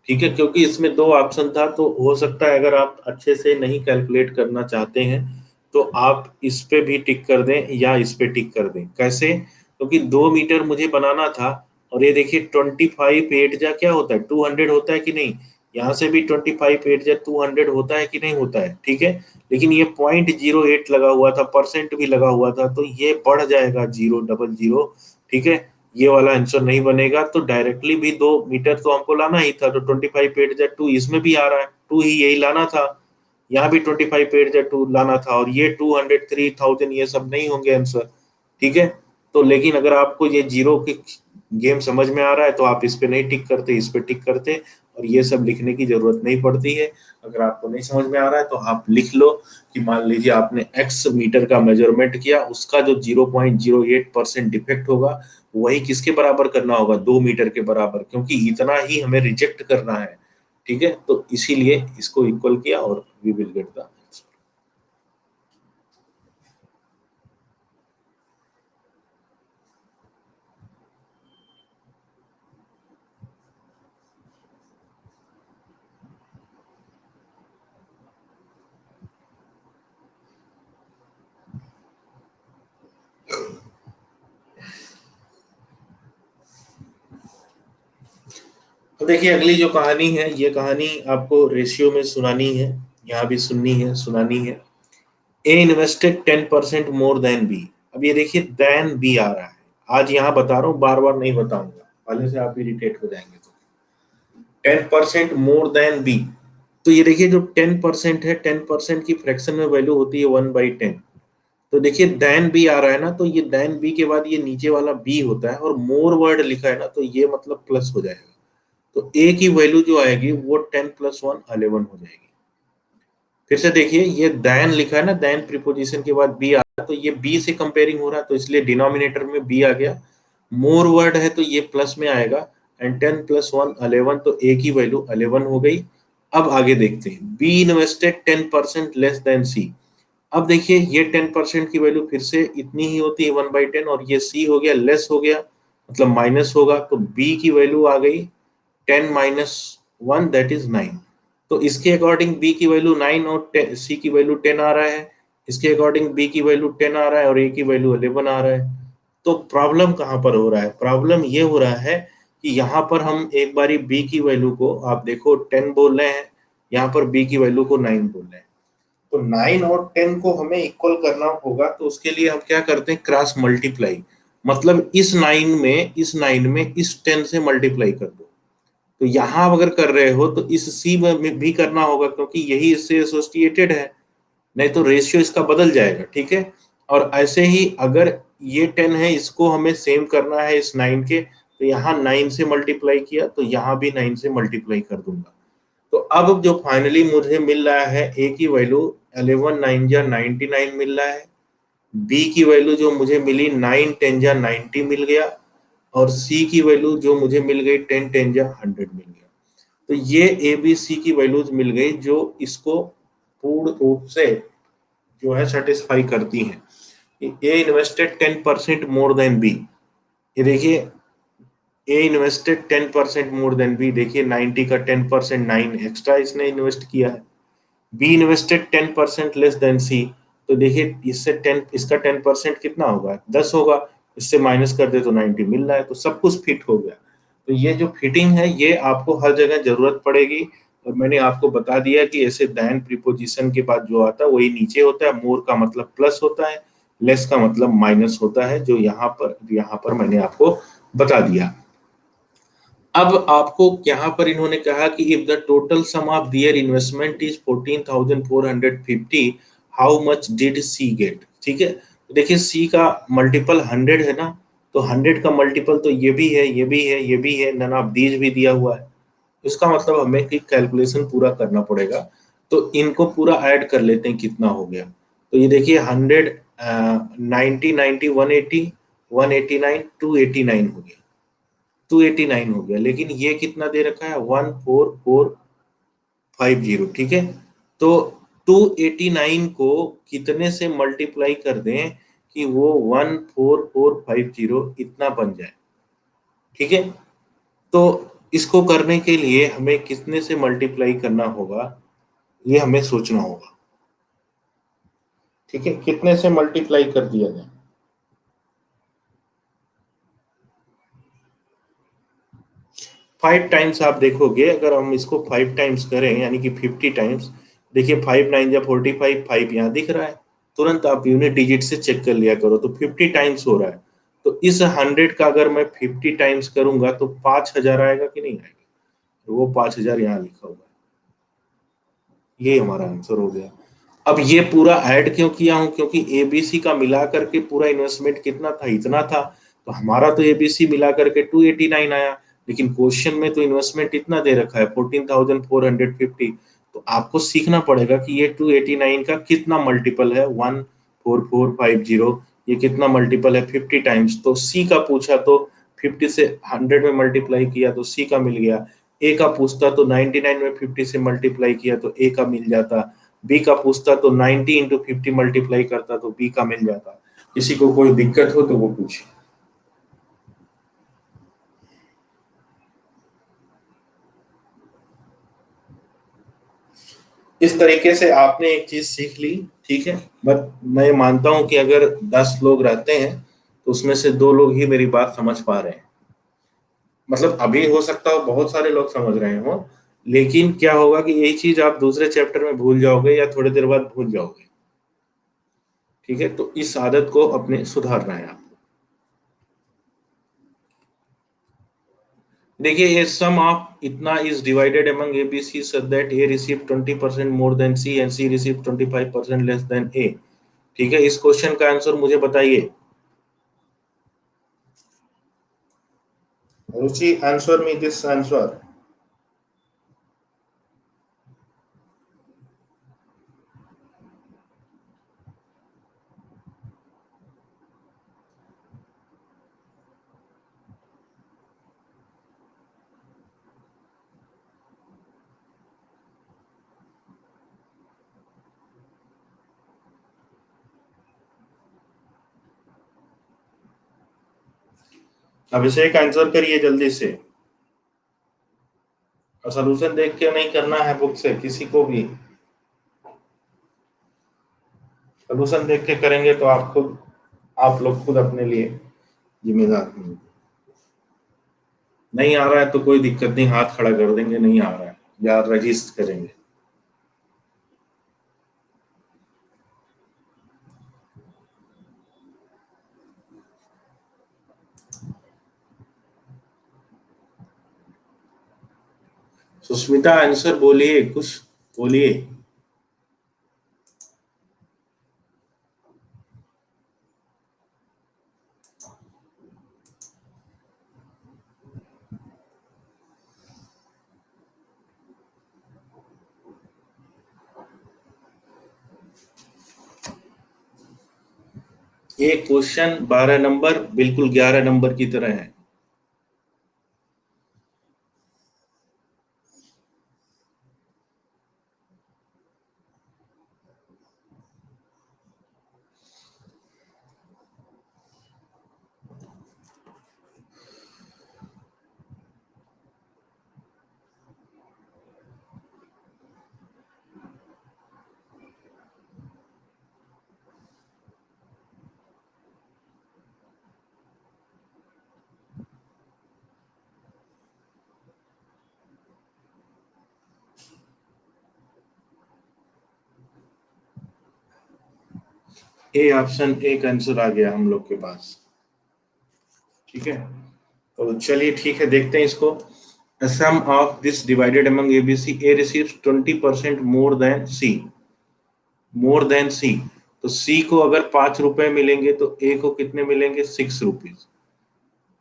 ठीक है, क्योंकि इसमें दो ऑप्शन था तो हो सकता है अगर आप अच्छे से नहीं कैलकुलेट करना चाहते हैं तो आप इस पे भी टिक कर दें या इस पे टिक कर दें। कैसे? क्योंकि 2 मीटर मुझे बनाना था और ये देखिए 25 8 जा क्या होता है, 200 होता है कि नहीं। यहाँ से भी 25 8 जा 200 होता है कि नहीं होता है, ठीक है। लेकिन ये 0.08 लगा हुआ था, परसेंट भी लगा हुआ था, तो ये बढ़ जाएगा 000, ठीक है। ये वाला आंसर नहीं बनेगा तो डायरेक्टली भी 2 मीटर तो हमको लाना ही था, तो 25 8 जा 2 इसमें भी आ रहा है, 2 ही यही लाना था। यहाँ भी 25 8 जा 2 लाना था और ये 200 3000 ये सब नहीं होंगे आंसर, ठीक है। तो लेकिन अगर आपको ये जीरो के गेम समझ में आ रहा है तो आप इस पे नहीं टिक करते, इस पे टिक करते और ये सब लिखने की जरूरत नहीं पड़ती है। अगर आपको नहीं समझ में आ रहा है तो आप लिख लो कि मान लीजिए आपने x मीटर का मेजरमेंट किया, उसका जो 0.08% डिफेक्ट होगा वही किसके बराबर करना होगा, 2 मीटर के बराबर, क्योंकि इतना ही हमें रिजेक्ट करना है, ठीक है। तो इसीलिए इसको इक्वल किया और we will get the answer. तो देखिए अगली जो कहानी है ये कहानी आपको रेशियो में सुनानी है, यहाँ भी सुननी है सुनानी है। ए इन्वेस्टेड 10% मोर देन बी। अब ये देखिए देन बी आ रहा है, आज यहाँ बता रहा हूँ, बार बार नहीं बताऊंगा, पहले से आप इरिटेट हो जाएंगे। तो 10% मोर देन बी, तो ये देखिए जो 10% है, 10% की फ्रैक्शन में वैल्यू होती है 1/10। तो देखिए देन बी आ रहा है ना, तो ये देन बी के बाद ये नीचे वाला बी होता है और मोर वर्ड लिखा है ना, तो ये मतलब प्लस हो जाएगा। तो ए की वैल्यू जो आएगी वो 10 + 1 11 हो जाएगी। फिर से देखिए ये दैन लिखा है ना, दैन प्रीपोजिशन के बाद बी आ रहा है तो ये बी से कंपेयरिंग हो रहा है तो इसलिए डिनोमिनेटर में बी आ गया। मोर वर्ड है तो ये प्लस में आएगा एंड 10 + 1 11, तो ए की वैल्यू 11 हो गई। अब आगे देखते हैं, बी इन्वेस्टेड 10% लेस देन सी। अब देखिए ये 10% की वैल्यू फिर से इतनी ही होती है 1/10 और ये सी हो गया लेस हो गया, मतलब माइनस होगा, तो बी की वैल्यू आ गई 10 - 1 दैट इज 9। तो इसके अकॉर्डिंग बी की वैल्यू 9 और सी की वैल्यू 10 आ रहा है। इसके अकॉर्डिंग बी की वैल्यू 10 आ रहा है और ए की वैल्यू 11 आ रहा है। तो प्रॉब्लम कहाँ पर हो रहा है? प्रॉब्लम ये हो रहा है कि यहाँ पर हम एक बारी बी की वैल्यू को आप देखो 10 बोल रहे हैं, यहाँ पर बी की वैल्यू को 9 बोल रहे हैं। तो 9 और 10 को हमें इक्वल करना होगा, तो उसके लिए हम क्या करते हैं, क्रॉस मल्टीप्लाई। मतलब इस 9 में इस 10 से मल्टीप्लाई कर दो। तो यहां अगर कर रहे हो तो इस सी में भी करना होगा क्योंकि यही इससे एसोसिएटेड है, नहीं तो रेशियो इसका बदल जाएगा, ठीक है। और ऐसे ही अगर ये 10 है इसको हमें सेम करना है इस 9 के, तो यहाँ 9 से मल्टीप्लाई किया तो यहाँ भी 9 से मल्टीप्लाई कर दूंगा। तो अब जो फाइनली मुझे मिल रहा है ए की वैल्यू 11 9 जा 99 मिल रहा है, बी की वैल्यू जो मुझे मिली 9 10 जा 90 मिल गया और सी की वैल्यू जो मुझे मिल गई 10 10 जा 100 मिल गया। तो ये ए बी सी की वैल्यूज मिल गई जो इसको पूर्ण रूप से जो है सेटिस्फाई करती हैं। ए इन्वेस्टेड 10% मोर देन बी, ये देखिए ए इन्वेस्टेड 10% मोर देन बी, देखिए 90 का 10% 9 एक्स्ट्रा इसने इन्वेस्ट किया है। Be invested 10% less than C, तो देखिए इससे 10 इसका 10% कितना होगा, 10 होगा, इससे माइनस कर दे तो 90 मिल रहा है, तो सब कुछ फिट हो गया। तो ये जो फिटिंग है ये आपको हर जगह जरूरत पड़ेगी, और मैंने आपको बता दिया कि ऐसे दैन प्रीपोजिशन के बाद जो आता है वही नीचे होता है। मोर का मतलब प्लस होता है, लेस का मतलब माइनस होता है, जो यहाँ पर मैंने आपको बता दिया। अब आपको यहाँ पर इन्होंने कहा कि if the total sum of their investment is 14,450, how much did she get. ठीक है, देखिए सी का मल्टीपल 100 है ना, तो 100 का मल्टीपल तो ये भी है, ये भी है, ये भी है, नन ऑफ दीज भी दिया हुआ है। इसका मतलब हमें एक कैलकुलेशन पूरा करना पड़ेगा। तो इनको पूरा ऐड कर लेते हैं, कितना हो गया। तो ये देखिए 100, 90, 90, 180, 189, 289 हो गया, 289 हो गया। लेकिन ये कितना दे रखा है, 14450। ठीक है, तो 289 को कितने से मल्टीप्लाई कर दें कि वो 14450 इतना बन जाए। ठीक है, तो इसको करने के लिए हमें कितने से मल्टीप्लाई करना होगा, ये हमें सोचना होगा। ठीक है, कितने से मल्टीप्लाई कर दिया जाए। 5 टाइम्स आप देखोगे, अगर हम इसको 5 टाइम्स करें यानी कि 50 टाइम्स, देखिए 5 9 या 45, 5 यहाँ दिख रहा है, तुरंत आप यूनिट डिजिट से चेक कर लिया करो, तो 50 टाइम्स हो रहा है। तो इस 100 का अगर मैं 50 टाइम्स करूंगा तो 5,000 आएगा कि नहीं आएगा, तो वो 5,000 यहाँ लिखा हुआ है। ये हमारा आंसर हो गया। अब ये पूरा ऐड क्यों किया हूं, क्योंकि एबीसी का मिला करके पूरा इन्वेस्टमेंट कितना था, इतना था। तो हमारा तो एबीसी मिला करके 289 आया, लेकिन क्वेश्चन में तो इन्वेस्टमेंट इतना दे रखा है 14,450। तो आपको सीखना पड़ेगा कि ये 289 का कितना मल्टीपल है, 14450, ये कितना मल्टीपल है 50 टाइम्स। तो सी का पूछा तो 50 से 100 में मल्टीप्लाई किया तो सी का मिल गया। ए का पूछता तो 99 में 50 से मल्टीप्लाई किया तो ए का मिल जाता। बी का पूछता तो 90 इंटू 50 मल्टीप्लाई करता तो बी का मिल जाता। किसी को कोई दिक्कत हो तो वो पूछे। इस तरीके से आपने एक चीज सीख ली। ठीक है, बट मैं मानता हूं कि अगर 10 लोग रहते हैं तो उसमें से 2 लोग ही मेरी बात समझ पा रहे हैं। मतलब अभी हो सकता हो बहुत सारे लोग समझ रहे हो, लेकिन क्या होगा कि यही चीज आप दूसरे चैप्टर में भूल जाओगे या थोड़ी देर बाद भूल जाओगे। ठीक है, तो इस आदत को अपने सुधारना है आपको। देखिए ये सम ऑफ इतना is divided among a b c such that a receive 20% more than c and c receive 25% less than a. ठीक है, इस क्वेश्चन का आंसर मुझे बताइए। Ruchi, answer me this answer. Abhishek answer करिए जल्दी से। और सोल्यूशन देख के नहीं करना है बुक से किसी को भी। सोल्यूशन देख के करेंगे तो आप लोग खुद अपने लिए जिम्मेदार होंगे। नहीं आ रहा है तो कोई दिक्कत नहीं, हाथ खड़ा कर देंगे, नहीं आ रहा है या रजिस्टर करेंगे। सुष्मिता आंसर बोलिए, कुछ बोलिए। ये क्वेश्चन 12 नंबर बिल्कुल 11 नंबर की तरह है। ए ऑप्शन एक आंसर आ गया हम लोग के पास। ठीक है, तो चलिए ठीक है, देखते हैं इसको। Sum of this divided among ABC, A receives 20% more than C, more than C. तो सी को अगर 5 रुपए मिलेंगे तो ए को कितने मिलेंगे, 6 रुपीज।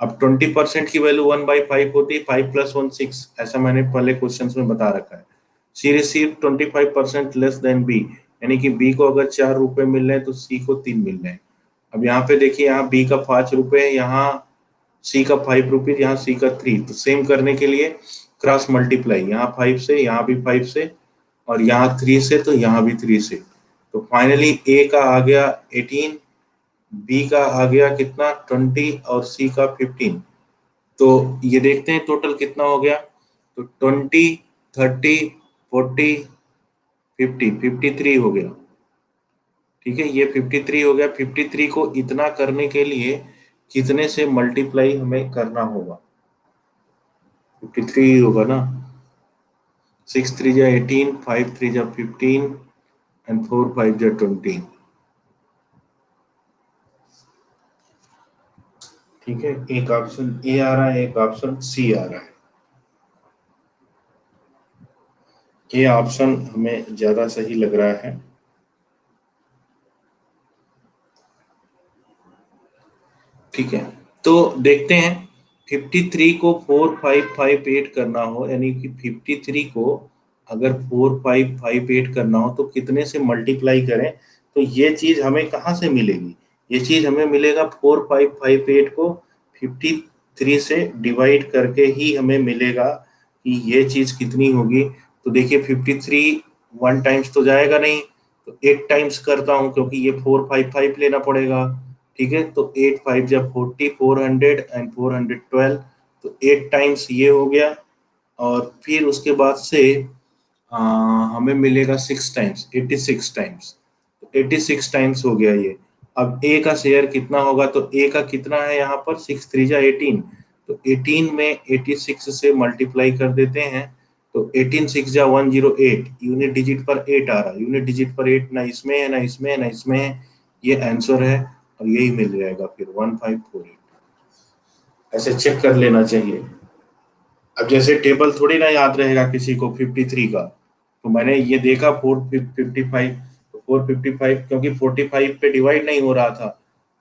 अब 20% की वैल्यू 1/5 होती है, 5 + 1 6, ऐसा मैंने पहले क्वेश्चन में बता रखा है। सी रिसीव 25% लेस देन बी, यानी कि बी को अगर 4 रुपए मिल रहे हैं तो सी को 3 मिल रहे हैं। अब यहाँ पे देखिए, यहाँ बी का 5 रुपए है, यहाँ सी का 5 रुपीज, यहाँ सी का 3। तो सेम करने के लिए क्रॉस मल्टीप्लाई, यहाँ 5 से, यहाँ भी 5 से, और यहाँ 3 से, तो यहाँ भी 3 से। तो फाइनली ए का आ गया 18, बी का आ गया कितना 20, और सी का 15। तो ये देखते हैं टोटल कितना हो गया। तो 20, 30, 40, 50, 53 हो गया। ठीक है, ये 53 हो गया। 53 को इतना करने के लिए कितने से मल्टीप्लाई हमें करना होगा, 53 होगा ना। 6 3 जा 18, 5 3 जा 15, एंड 4 5 जा 20। ठीक है, एक ऑप्शन ए आ रहा है, एक ऑप्शन सी आ रहा है। ये ऑप्शन हमें ज्यादा सही लग रहा है। ठीक है, तो देखते हैं। 53 को 4558 करना हो, यानी कि 53 को अगर 4558 करना हो तो कितने से मल्टीप्लाई करें, तो ये चीज हमें कहाँ से मिलेगी। ये चीज हमें मिलेगा 4558 को 53 से डिवाइड करके ही हमें मिलेगा कि ये चीज कितनी होगी। तो देखिए 53 वन टाइम्स तो जाएगा नहीं, तो 8 टाइम्स करता हूँ, क्योंकि ये 455 लेना पड़ेगा। ठीक है, तो 8 5 जा 40, 400 एंड 412। तो 8 टाइम्स ये हो गया, और फिर उसके बाद से हमें मिलेगा 6 टाइम्स, 86 टाइम्स। 86 टाइम्स हो गया ये। अब ए का शेयर कितना होगा, तो ए का कितना है यहाँ पर, 6 3 जा 18। तो 18 में 86 से मल्टीप्लाई कर देते हैं। तो 18 6 जा 108, यूनिट डिजिट पर 8 आ रहा है। यूनिट डिजिट पर 8 ना इसमें है, ना इसमें है, ना इसमें है। ये आंसर है, और यही मिल जाएगा फिर 1548। ऐसे चेक कर लेना चाहिए। अब जैसे टेबल थोड़ी ना याद रहेगा किसी को 53 का, तो मैंने ये देखा 455, तो 455 क्योंकि 45 पे डिवाइड नहीं हो रहा था,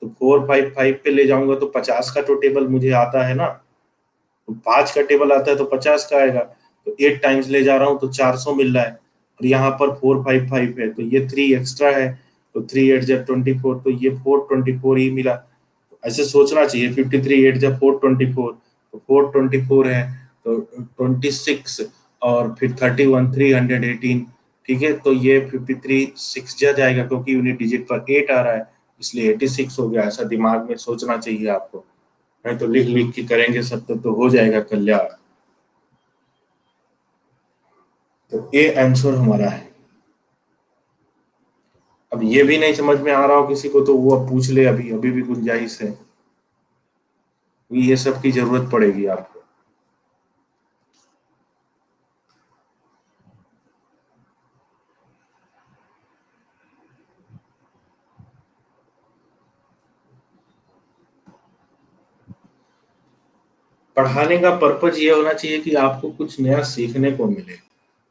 तो 455 पे ले जाऊंगा तो 50 का तो टेबल मुझे आता है ना। तो 5 का टेबल आता है तो 50 का आएगा। तो 8 टाइम्स ले जा रहा हूँ तो 400 मिल रहा है, और यहाँ पर 455 है, तो ये 3 एक्स्ट्रा है। तो 3 8 जा 24, तो ये 424 ही मिला। तो ऐसे सोचना चाहिए, 53 8 जा 424, तो 424 है, तो 26, और फिर 31 318। ठीक है, तो ये 53 6 जा जाएगा, क्योंकि यूनिट डिजिट पर 8 आ रहा है, इसलिए 86 हो गया। ऐसा दिमाग में सोचना चाहिए आपको, नहीं तो लिख लिख के करेंगे सब तो हो जाएगा कल्याण। तो ये आंसर हमारा है। अब ये भी नहीं समझ में आ रहा हो किसी को तो वो अब पूछ ले, अभी अभी भी गुंजाइश है, ये सब की जरूरत पड़ेगी आपको। पढ़ाने का पर्पज ये होना चाहिए कि आपको कुछ नया सीखने को मिले।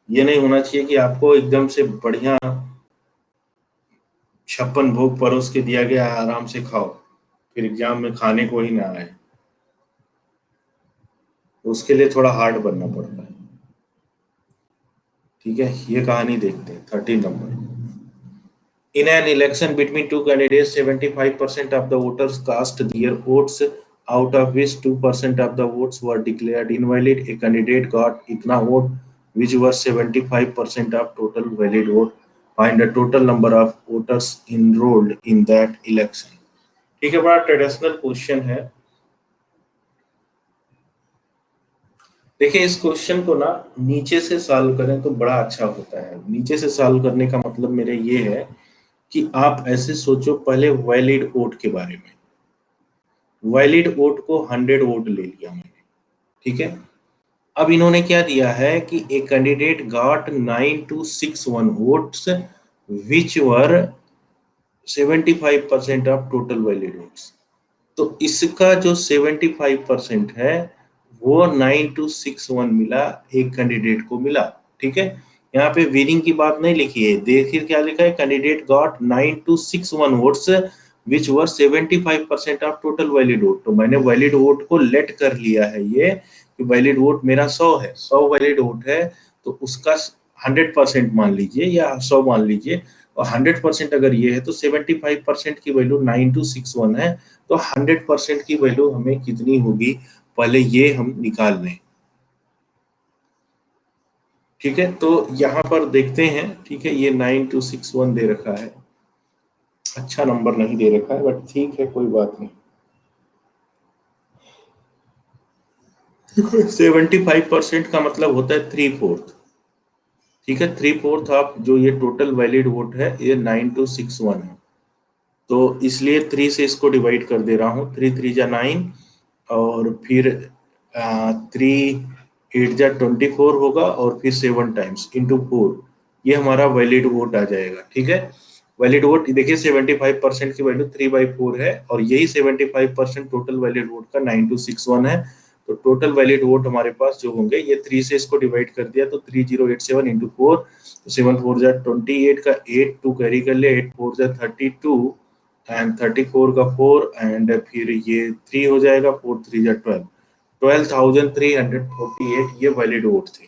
ये नहीं होना चाहिए कि आपको एकदम से बढ़िया 56 भोग परोस के दिया गया है, आराम से खाओ, फिर एग्जाम में खाने को ही ना आए। तो उसके लिए थोड़ा हार्ड बनना पड़ता है। ठीक है, ये कहानी देखते हैं 13 number. In an election between two candidates, 75% of the voters cast their votes, out of which 2% of the votes were declared invalid. A candidate got itna vote, which was 75% of total valid vote. Find the total number of voters enrolled in that election. ठीक है, बड़ा traditional question है। देखिए, इस question को ना नीचे से सॉल्व करें तो बड़ा अच्छा होता है। नीचे से सॉल्व करने का मतलब मेरे ये है कि आप ऐसे सोचो, पहले वैलिड वोट के बारे में। वैलिड वोट को 100 वोट ले लिया मैंने। ठीक है, अब इन्होंने क्या दिया है कि a candidate got 9261 votes, which were 75% of total valid votes. तो इसका जो 75% है वो 9261 मिला, एक कैंडिडेट को मिला। ठीक है, यहाँ पे विनिंग की बात नहीं लिखी है, देखिए क्या लिखा है, candidate got 9261 votes which were 75% of total valid vote. तो मैंने वैलिड वोट को लेट कर लिया है ये कि वैलिड वोट मेरा 100 है, 100 वैलिड वोट है, तो उसका 100% मान लीजिए या 100 मान लीजिए, और 100% अगर ये है तो 75% की वैल्यू 9261 है, तो 100% की वैल्यू हमें कितनी होगी, पहले ये हम निकाल लें। ठीक है, तो यहाँ पर देखते हैं। ठीक है, ये 9261 दे रखा है, अच्छा नंबर नहीं दे रखा है, बट ठीक है कोई बात नहीं। 75% का मतलब होता है 3/4। ठीक है, 3/4 ऑफ जो ये टोटल वैलिड वोट है ये 9261 है, तो इसलिए 3 से इसको डिवाइड कर दे रहा हूँ, 3 3 जा 9, और फिर 3 8 जा 24 होगा, और फिर 7 टाइम्स इंटू 4, ये हमारा वैलिड वोट आ जाएगा। ठीक है, वैलिड वोट देखिए 75% की वैल्यू 3/4 है, और यही 75% टोटल वैलिड वोट का 9261 है। तो टोटल वैलिड वोट हमारे पास जो होंगे, ये 3 से इसको डिवाइड कर दिया तो 3087 इंटू 4, तो 7 4 जा 28 का 8 2 कैरी कर ले, 8 4 जा 32 एंड 34 का 4, एंड फिर ये 3 हो जाएगा, 4 3 जा 12, 12,348 ये वैलिड वोट थे।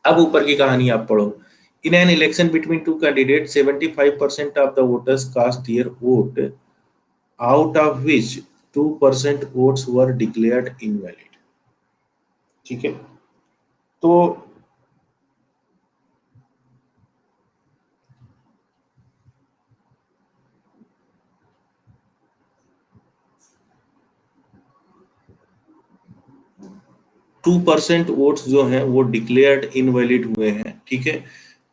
अब ऊपर की कहानी आप पढ़ो। In an election between two candidate 75% of the voters cast their vote, out of which 2% votes were declared invalid. ठीक है, तो 2% वोट्स जो हैं वो डिक्लेयर्ड इनवैलिड हुए हैं। ठीक है,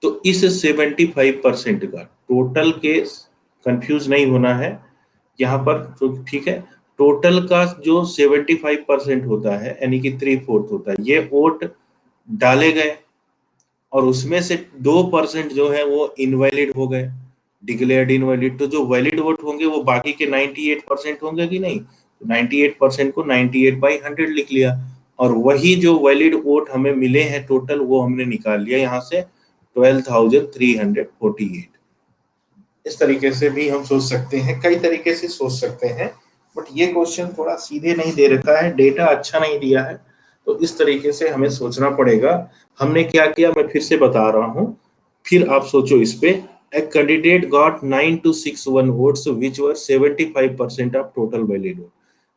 तो इस 75% का टोटल के, कंफ्यूज नहीं होना है यहाँ पर, तो ठीक है, टोटल का जो 75% होता है यानी कि 3/4 होता है, ये वोट डाले गए, और उसमें से 2% जो है वो इनवैलिड हो गए, डिक्लेयर्ड इनवैलिड। तो जो वैलिड वोट होंगे वो बाकी के 98% होंगे कि नहीं, तो 98% को 98/100 लिख लिया, और वही जो वैलिड वोट हमें मिले हैं टोटल, वो हमने निकाल लिया यहाँ से 12,348। इस तरीके से भी हम सोच सकते हैं, कई तरीके से सोच सकते हैं, बट ये क्वेश्चन थोड़ा सीधे नहीं दे रखा है, डेटा अच्छा नहीं दिया है, तो इस तरीके से हमें सोचना पड़ेगा। हमने क्या किया मैं फिर से बता रहा हूं, फिर आप सोचो इस पे। A candidate got 9261 votes which were 75% of total valid vote.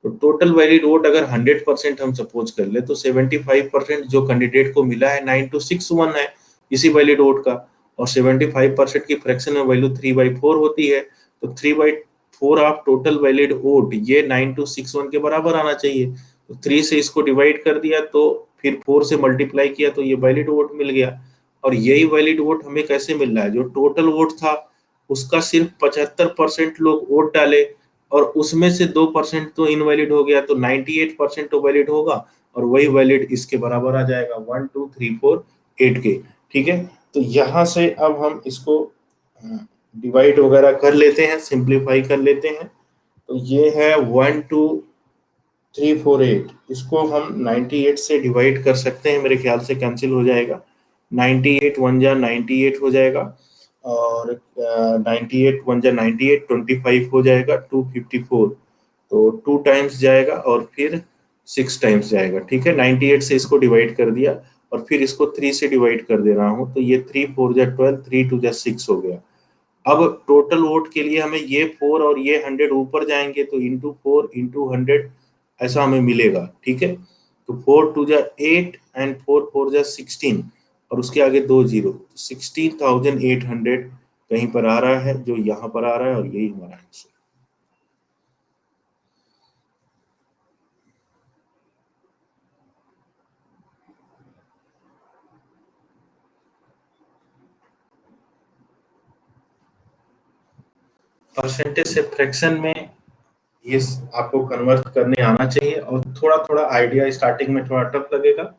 तो टोटल वैलिड वोट अगर 100% हम सपोज कर ले, तो 75% जो कैंडिडेट को मिला है 9261 है इसी वैलिड वोट का, और 75% की फ्रैक्शन में वैल्यू 3/4 होती है, तो 3/4 ऑफ टोटल वैलिड वोट ये 9261 के बराबर आना चाहिए। तो 3 से इसको डिवाइड कर दिया, तो फिर 4 से मल्टीप्लाई किया, तो ये वैलिड वोट मिल गया। और यही वैलिड वोट हमें कैसे मिल रहा है, जो टोटल वोट था उसका सिर्फ 75% लोग वोट डाले, और उसमें से 2% तो इनवैलिड हो गया, तो 98% तो वैलिड होगा, और वही वैलिड इसके बराबर आ जाएगा 1 2 3 4 8 के। ठीक है, तो यहां से अब हम इसको डिवाइड वगैरह कर लेते हैं, सिंप्लीफाई कर लेते हैं। तो ये है 12348, इसको हम 98 से डिवाइड कर सकते हैं, मेरे ख्याल से कैंसिल हो जाएगा, 98 1 जा 98 हो जाएगा, और 98 1 जा 98, 25 हो जाएगा, 254, तो 2 टाइम्स जाएगा और फिर 6 टाइम्स जाएगा। ठीक है, 98 से इसको डिवाइड कर दिया, और फिर इसको 3 से डिवाइड कर दे रहा हूँ, तो ये 3 4 जा 12, 3 2 जा 6 हो गया। अब टोटल वोट के लिए हमें ये 4 और ये 100 ऊपर जाएंगे, तो इंटू 4 इंटू 100 ऐसा हमें मिलेगा। ठीक है, तो 4 2 जा 8 एंड 4 4 जा 16, और उसके आगे 2 जीरो, 16,800 कहीं पर आ रहा है, जो यहाँ पर आ रहा है, और यही हमारा आंसर। परसेंटेज से फ्रैक्शन में ये आपको कन्वर्ट करने आना चाहिए, और थोड़ा थोड़ा आइडिया स्टार्टिंग में थोड़ा टफ लगेगा,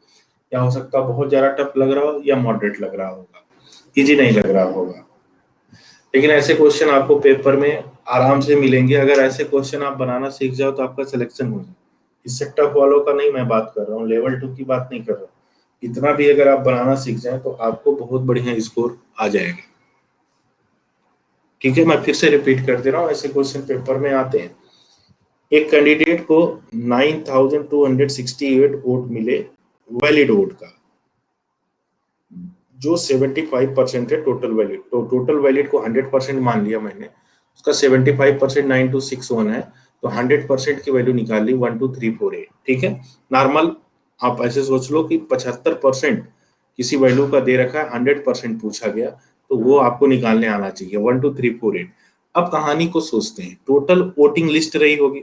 या हो सकता है बहुत ज्यादा टफ लग रहा हो, या मॉडरेट लग रहा होगा, इजी नहीं लग रहा होगा। लेकिन ऐसे क्वेश्चन आपको पेपर में आराम से मिलेंगे। अगर ऐसे क्वेश्चन आप बनाना सीख जाओ तो आपका सिलेक्शन हो जाए। इससे टफ वालों का नहीं मैं बात कर रहा हूँ, लेवल 2 की बात नहीं कर रहा हूँ। इतना भी अगर आप बनाना सीख जाए तो आपको बहुत बढ़िया स्कोर आ जाएगा। ठीक है, मैं फिर से रिपीट कर दे रहा हूँ, ऐसे क्वेश्चन पेपर में आते हैं। एक कैंडिडेट को 9268 वोट मिले वैलिड वोट का, जो 75% है टोटल वैलिड। तो टोटल वैलिड को 100% मान लिया मैंने, उसका 75% 9261 है, तो 100% की वैल्यू निकाल ली 12348। ठीक है, नॉर्मल आप ऐसे सोच लो कि 75% किसी वैल्यू का दे रखा है, 100% पूछा गया, तो वो आपको निकालने आना चाहिए 12348। अब कहानी को सोचते हैं, टोटल वोटिंग लिस्ट रही होगी,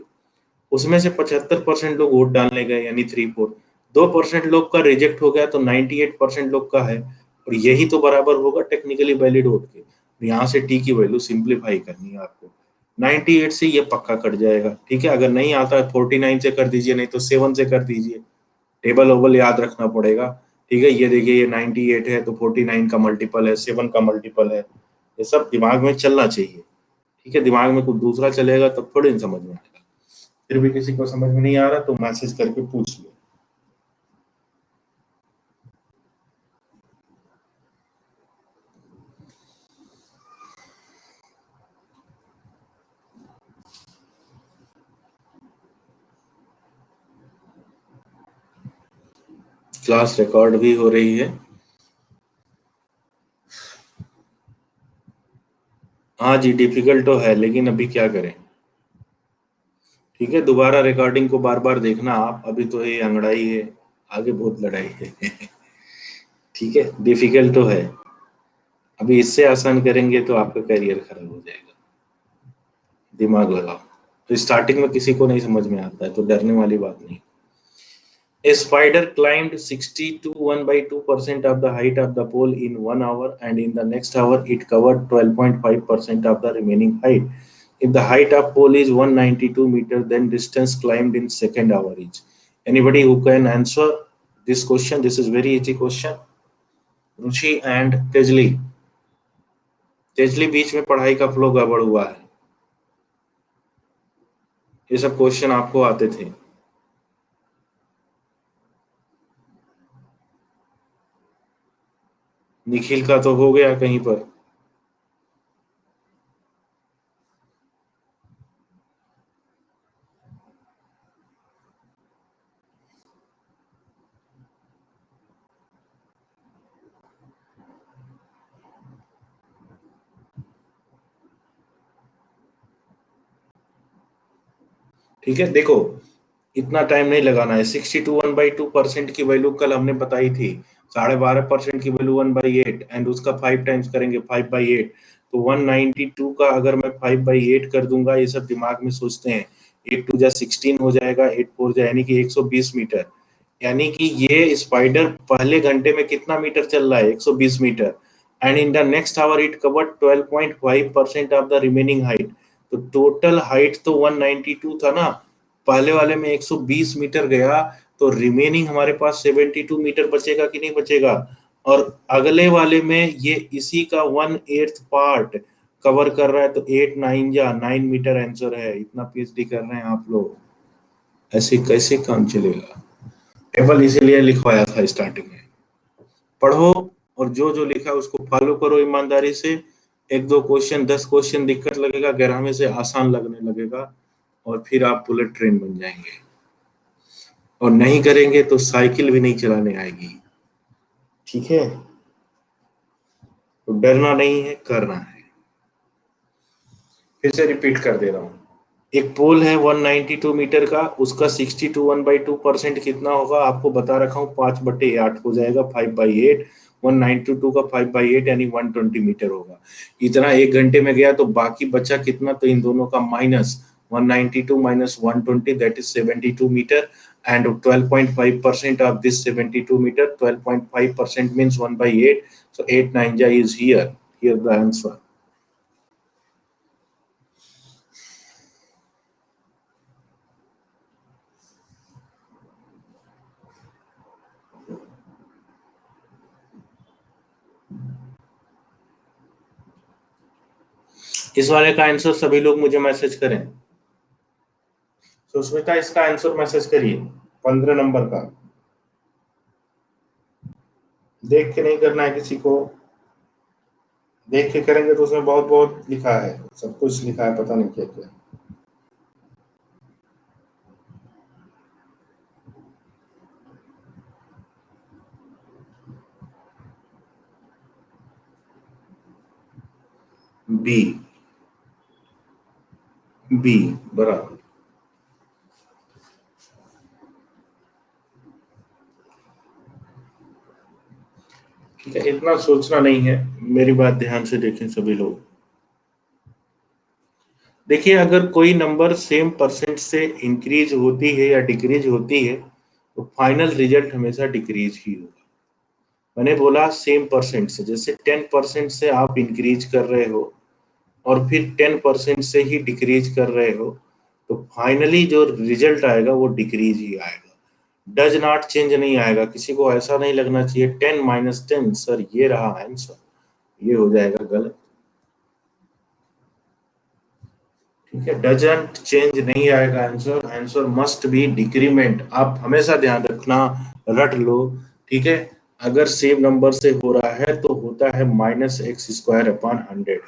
उसमें से 75% लोग वोट डालने गए यानी 3/4, 2% लोग का रिजेक्ट हो गया तो 98% लोग का है, और यही तो बराबर होगा टेक्निकली वैलिड वोट के। तो यहाँ से टी की वैल्यू सिंप्लीफाई करनी है आपको, 98 से ये पक्का कट जाएगा। ठीक है, अगर नहीं आता है 49 से कर दीजिए, नहीं तो 7 से कर दीजिए, टेबल ओबल याद रखना पड़ेगा। ठीक है, ये देखिए ये 98 है तो 49 का मल्टीपल है, 7 का मल्टीपल है, ये सब दिमाग में चलना चाहिए। ठीक है, दिमाग में कुछ दूसरा चलेगा तब थोड़ी न समझ में आएगा। फिर भी किसी को समझ में नहीं आ रहा तो मैसेज करके पूछ लो। क्लास रिकॉर्ड भी हो रही है। हाँ जी, डिफिकल्ट तो है, लेकिन अभी क्या करें। ठीक है, दोबारा रिकॉर्डिंग को बार बार देखना आप, अभी तो ये अंगड़ाई है, आगे बहुत लड़ाई है। ठीक है, डिफिकल्ट तो है, अभी इससे आसान करेंगे तो आपका करियर खराब हो जाएगा। दिमाग लगाओ। तो स्टार्टिंग में किसी को नहीं समझ में आता है तो डरने वाली बात नहीं। A spider climbed 60 to 1 by 2% of the height of the pole in 1 hour, and in the next hour it covered 12.5% of the remaining height. If the height of pole is 192 meter, then distance climbed in second hour is. Anybody who can answer this question? This is very easy question. Ruchi and Tejli, Tejli बीच में पढ़ाई का flow गड़बड़ हुआ है, ये सब question आपको आते थे। निखिल का तो हो गया कहीं पर। ठीक है, देखो इतना टाइम नहीं लगाना है। 62 1/2% की वैल्यू कल हमने बताई थी, 12.5% की वैल्यू 1/8, एंड उसका 5 टाइम्स करेंगे 5/8, तो 192 का अगर मैं 5/8 कर दूंगा, ये सब दिमाग में सोचते हैं, 8 2 जा 16 हो जाएगा, 8 4 जा यानी कि 120 मीटर। यानी कि ये स्पाइडर पहले घंटे में कितना मीटर चल रहा है, 120 metre, and in the next hour it covered 12.5% of the remaining height. तो टोटल हाइट तो 192 था ना, पहले वाले में 120 मीटर गया, तो रिमेनिंग हमारे पास 72 मीटर बचेगा कि नहीं बचेगा। और अगले वाले में ये इसी का 1/8 पार्ट कवर कर रहा है, तो 8 9 जा 9 मीटर आंसर है। इतना पीएचडी कर रहे हैं आप लोग, ऐसे कैसे काम चलेगा। टेबल इसीलिए लिखवाया था स्टार्टिंग में। पढ़ो और जो जो लिखा है उसको फॉलो करो ईमानदारी से। एक दो क्वेश्चन 10 क्वेश्चन दिक्कत लगेगा, 11वें से आसान लगने लगेगा, और फिर आप बुलेट ट्रेन बन जाएंगे। और नहीं करेंगे तो साइकिल भी नहीं चलाने आएगी। ठीक है, तो डरना नहीं है, करना है। फिर से रिपीट कर दे रहा हूँ, एक पोल है 192 मीटर का, उसका 62 1/2% कितना होगा आपको बता रखा हूँ, 5/8 हो जाएगा, 5/8। 192 का 5/8 यानी 120 मीटर होगा। इतना एक घंटे में गया, तो बाकी बचा कितना, तो इन दोनों का minus, 192 minus 120, that is 72 meter, and 12.5% of this 72 meter, 12.5% means 1/8, so 8 9 ja is here the answer. इस वाले का आंसर सभी लोग मुझे मैसेज करें। सुष्मिता इसका आंसर मैसेज करिए 15 नंबर का। देख के नहीं करना है किसी को, देख के करेंगे तो उसमें बहुत बहुत लिखा है, सब कुछ लिखा है, पता नहीं क्या क्या। बी, बी बराबर। ठीक है, इतना सोचना नहीं है, मेरी बात ध्यान से देखें सभी लोग। देखिए, अगर कोई नंबर सेम परसेंट से इंक्रीज होती है या डिक्रीज होती है तो फाइनल रिजल्ट हमेशा डिक्रीज ही होगा। मैंने बोला सेम परसेंट से, जैसे 10% से आप इंक्रीज कर रहे हो और फिर 10% से ही डिक्रीज कर रहे हो, तो फाइनली जो रिजल्ट आएगा वो डिक्रीज ही आएगा, डज नॉट चेंज नहीं आएगा। किसी को ऐसा नहीं लगना चाहिए 10 - 10 सर ये रहा आंसर, ये हो जाएगा गलत। ठीक है, डजंट चेंज नहीं आएगा answer, answer must be decrement. आप हमेशा ध्यान रखना, रट लो। ठीक है, अगर सेम नंबर से हो रहा है तो होता है -x² / 100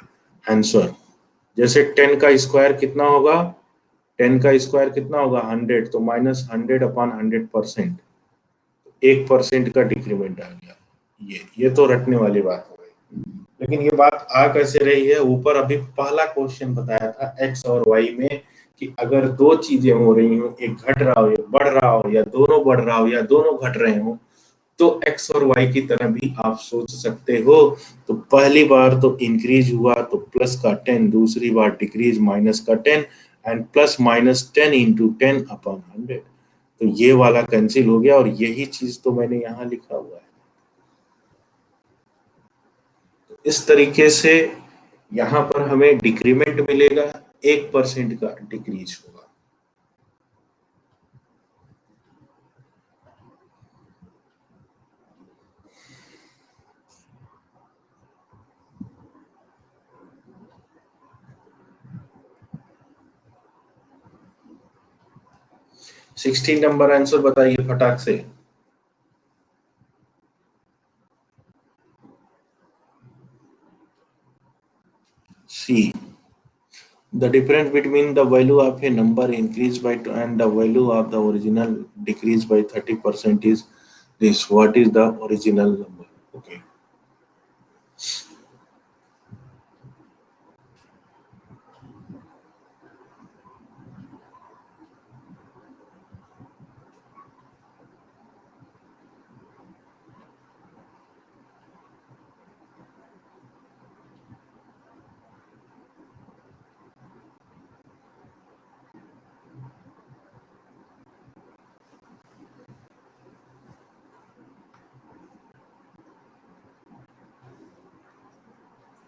आंसर। जैसे 10 का स्क्वायर कितना होगा, 10 का स्क्वायर कितना होगा 100, तो -100/100%, 1% का डिक्रीमेंट आ गया। ये तो रटने वाली बात हो गई। लेकिन ये बात आ कैसे रही है, ऊपर अभी पहला क्वेश्चन बताया था एक्स और वाई में कि अगर दो चीजें हो रही हो, एक घट रहा हो एक बढ़ रहा हो, या दोनों बढ़ रहा हो या दोनों घट रहे हो, तो एक्स और वाई की तरह भी आप सोच सकते हो। तो पहली बार तो इंक्रीज हुआ तो +10, दूसरी बार डिक्रीज -10, एंड +-10 इंटू 10/100। तो ये वाला कैंसिल हो गया, और यही चीज तो मैंने यहाँ लिखा हुआ है। इस तरीके से यहाँ पर हमें डिक्रीमेंट मिलेगा, 1% का डिक्रीज होगा। सिक्सटीन नंबर आंसर बताइए फटाक से। सी, the difference between the value of a number increased by two and the value of the original decreased by 30% is this. What is the original number? Okay.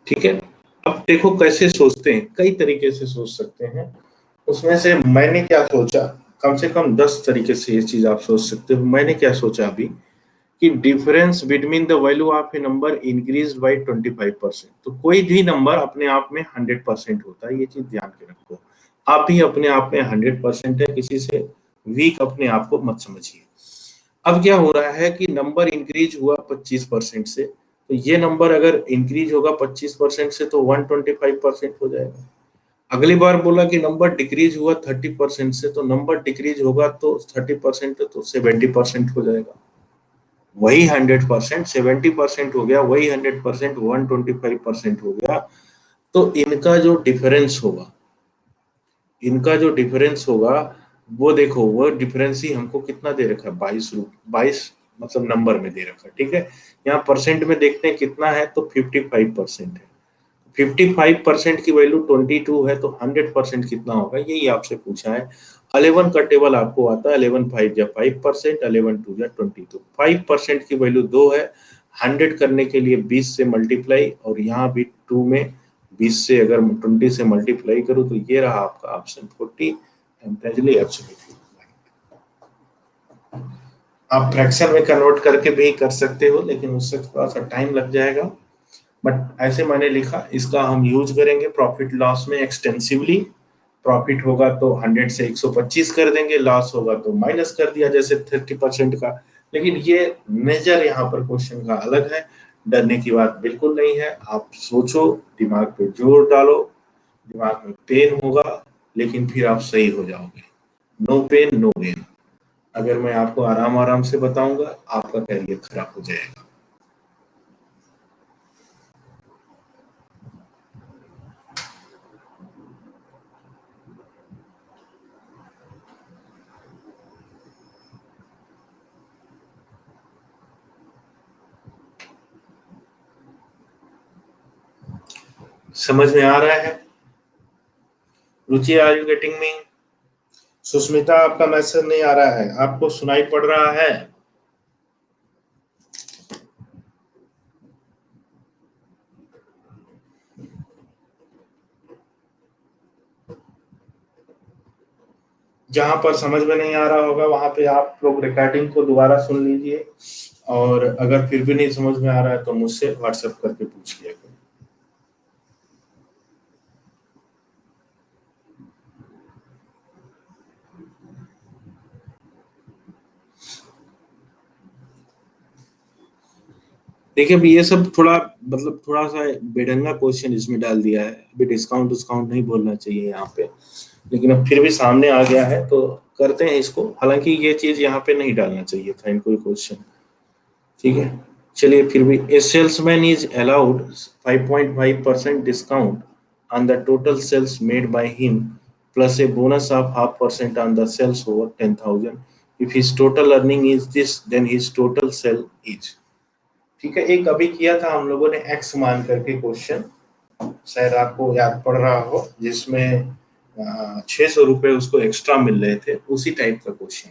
ठीक है, अब देखो कैसे सोचते हैं, कई तरीके से सोच सकते हैं। उसमें से मैंने क्या सोचा, कम से कम 10 तरीके से ये चीज आप सोच सकते हो। मैंने क्या सोचा अभी कि difference between the value of A number increase by 25%। तो कोई भी नंबर अपने आप में 100% होता है, ये चीज ध्यान के रखो। आप ही अपने आप में 100% है, किसी से वीक अपने आप को मत समझिए। अब क्या हो रहा है कि नंबर इंक्रीज हुआ 25% से, तो ये नंबर अगर इंक्रीज होगा 25% से तो 125% हो जाएगा। अगली बार बोला कि नंबर डिक्रीज हुआ 30% से, तो नंबर डिक्रीज होगा तो 30% तो 70% हो जाएगा। वही 100% 70% हो गया, वही 100% 125% हो गया। तो इनका जो डिफरेंस होगा वो देखो, वो डिफरेंस ही हमको कितना दे रखा है, 22 मतलब नंबर में दे रखा है। ठीक है, यहाँ परसेंट में देखते हैं कितना है, तो 55% है। 55% की वैल्यू 22 है, तो 100% कितना होगा, यही आपसे पूछा है। 11 का टेबल आपको आता है, 11 5 या 5%, 11 2 या 20। तो 5% की वैल्यू 2 है, 100 करने के लिए 20 से मल्टीप्लाई, और यहाँ भी 2 में 20 से अगर 20 से मल्टीप्लाई करूँ तो ये रहा आपका ऑप्शन 40, एंटायरली एब्सोल्युटली। आप फ्रैक्शन में कन्वर्ट करके भी कर सकते हो, लेकिन उससे थोड़ा सा टाइम लग जाएगा। बट ऐसे मैंने लिखा, इसका हम यूज करेंगे प्रॉफिट लॉस में एक्सटेंसिवली। प्रॉफिट होगा तो 100 से 125 कर देंगे, लॉस होगा तो माइनस कर दिया जैसे 30% का। लेकिन ये मेजर यहाँ पर क्वेश्चन का अलग है। डरने की बात बिल्कुल नहीं है, आप सोचो, दिमाग पे जोर डालो, दिमाग में पेन होगा, लेकिन फिर आप सही हो जाओगे। No pain no gain. अगर मैं आपको आराम आराम से बताऊंगा, आपका कैरियर खराब हो जाएगा। समझ में आ रहा है? Ruchi, are you getting me? Sushmita, आपका मैसेज नहीं आ रहा है, आपको सुनाई पड़ रहा है? जहां पर समझ में नहीं आ रहा होगा वहां पे आप लोग रिकॉर्डिंग को दोबारा सुन लीजिए, और अगर फिर भी नहीं समझ में आ रहा है तो मुझसे व्हाट्सएप करके पूछ लिया करें। देखिए, अभी ये सब थोड़ा मतलब थोड़ा सा बेढंगा क्वेश्चन इसमें डाल दिया है। अभी डिस्काउंट डिस्काउंट नहीं बोलना चाहिए यहाँ पे, लेकिन अब फिर भी सामने आ गया है तो करते हैं इसको। हालांकि ये चीज यहाँ पे नहीं डालना चाहिए था इनको क्वेश्चन। ठीक है, चलिए फिर भी। A salesman is allowed 5.5% discount on the total sales made by him plus a bonus of 0.5% on the sales over 10,000। If his total earning is this then his total sale is. ठीक है, एक अभी किया था हम लोगों ने x मान करके क्वेश्चन, शायद आपको याद पड़ रहा हो, जिसमें 600 रुपए उसको एक्स्ट्रा मिल रहे थे, उसी टाइप का क्वेश्चन।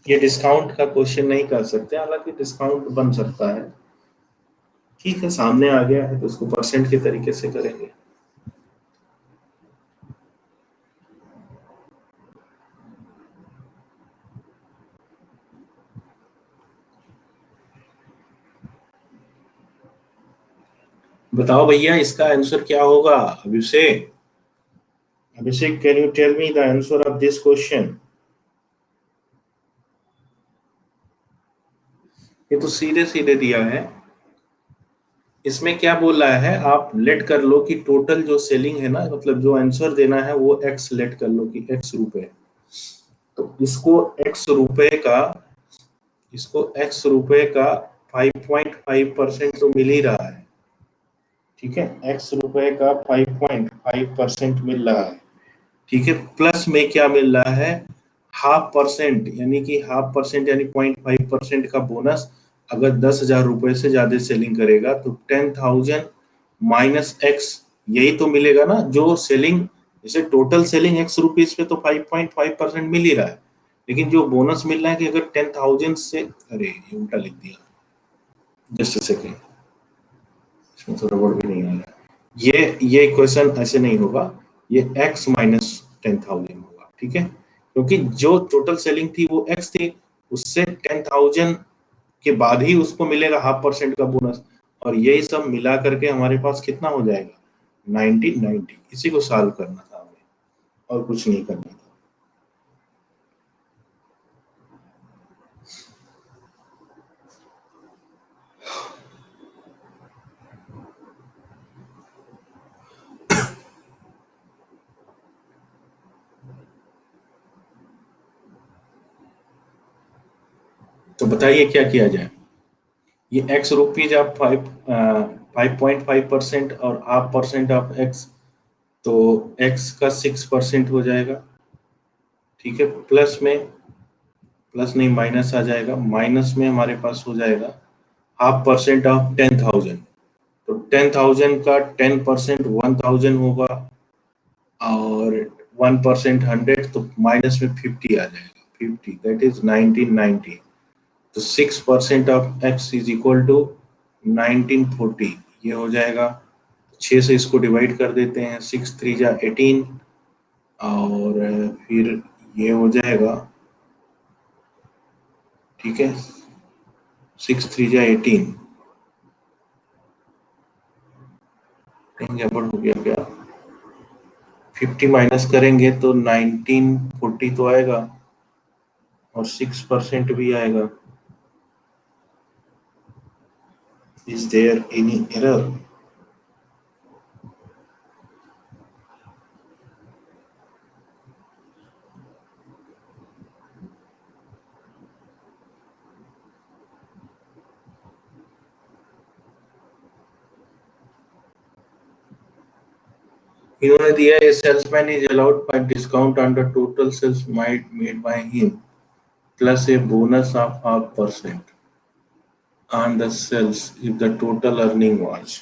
ये डिस्काउंट का क्वेश्चन नहीं कर सकते, हालांकि डिस्काउंट बन सकता है। ठीक है, सामने आ गया है तो उसको परसेंट के तरीके से करेंगे। बताओ भैया, इसका आंसर क्या होगा? Abhishek, Abhishek, can you tell me the answer of this question? ये तो सीधे सीधे दिया है। इसमें क्या बोल रहा है, आप लेट कर लो कि टोटल जो सेलिंग है ना, मतलब जो आंसर देना है वो एक्स लेट कर लो कि एक्स रुपए। तो इसको एक्स रुपए का 5.5% तो मिल ही रहा है। ठीक है, एक्स रुपए का 5.5% मिल रहा है। ठीक है, प्लस में क्या मिल रहा है, 0.5%, यानी कि 0.5% यानी 0.5% का बोनस। अगर 10,000 रुपए से ज्यादा सेलिंग करेगा तो 10,000 माइनस एक्स, यही तो मिलेगा ना जो सेलिंग। जैसे टोटल सेलिंग एक्स रुपीज पे तो 5.5% मिल ही रहा है, लेकिन जो बोनस मिल रहा है कि अगर 10,000 से, अरे ये उल्टा लिख दिया, जस्ट सेकेंड, इसमें तो रबड़ भी नहीं आ रहा है। ये क्वेश्चन ऐसे नहीं होगा, ये x माइनस 10,000 होगा। ठीक है, क्योंकि जो टोटल सेलिंग थी वो x थी, उससे 10,000 के बाद ही उसको मिलेगा 0.5% का बोनस। और यही सब मिला करके हमारे पास कितना हो जाएगा, 1990। इसी को सॉल्व करना था हमें, और कुछ नहीं करना था। तो बताइए क्या किया जाए। ये एक्स रुपीज आप 5.5% और 0.5% ऑफ एक्स, तो एक्स का 6% हो जाएगा। ठीक है, प्लस नहीं माइनस आ जाएगा, माइनस में हमारे पास हो जाएगा 0.5% ऑफ 10,000। तो 10,000 का 10% 1,000 होगा, और 1% 100, तो माइनस में 50 आ जाएगा, 50 दैट इज 1990। तो 6% of x is equal to 1940, ये हो जाएगा। 6 से इसको डिवाइड कर देते हैं, 6 3 जा 18, और फिर ये हो जाएगा। ठीक है, 6 3 जा 18, कहीं गड़बड़ हो गया क्या? 50 माइनस करेंगे तो 1940 तो आएगा और 6% भी आएगा। Is there any error? इन्होंने दिया है salesman is allowed by discount on the total sales might made by him plus a bonus of 0.5% on the sales if the total earning was।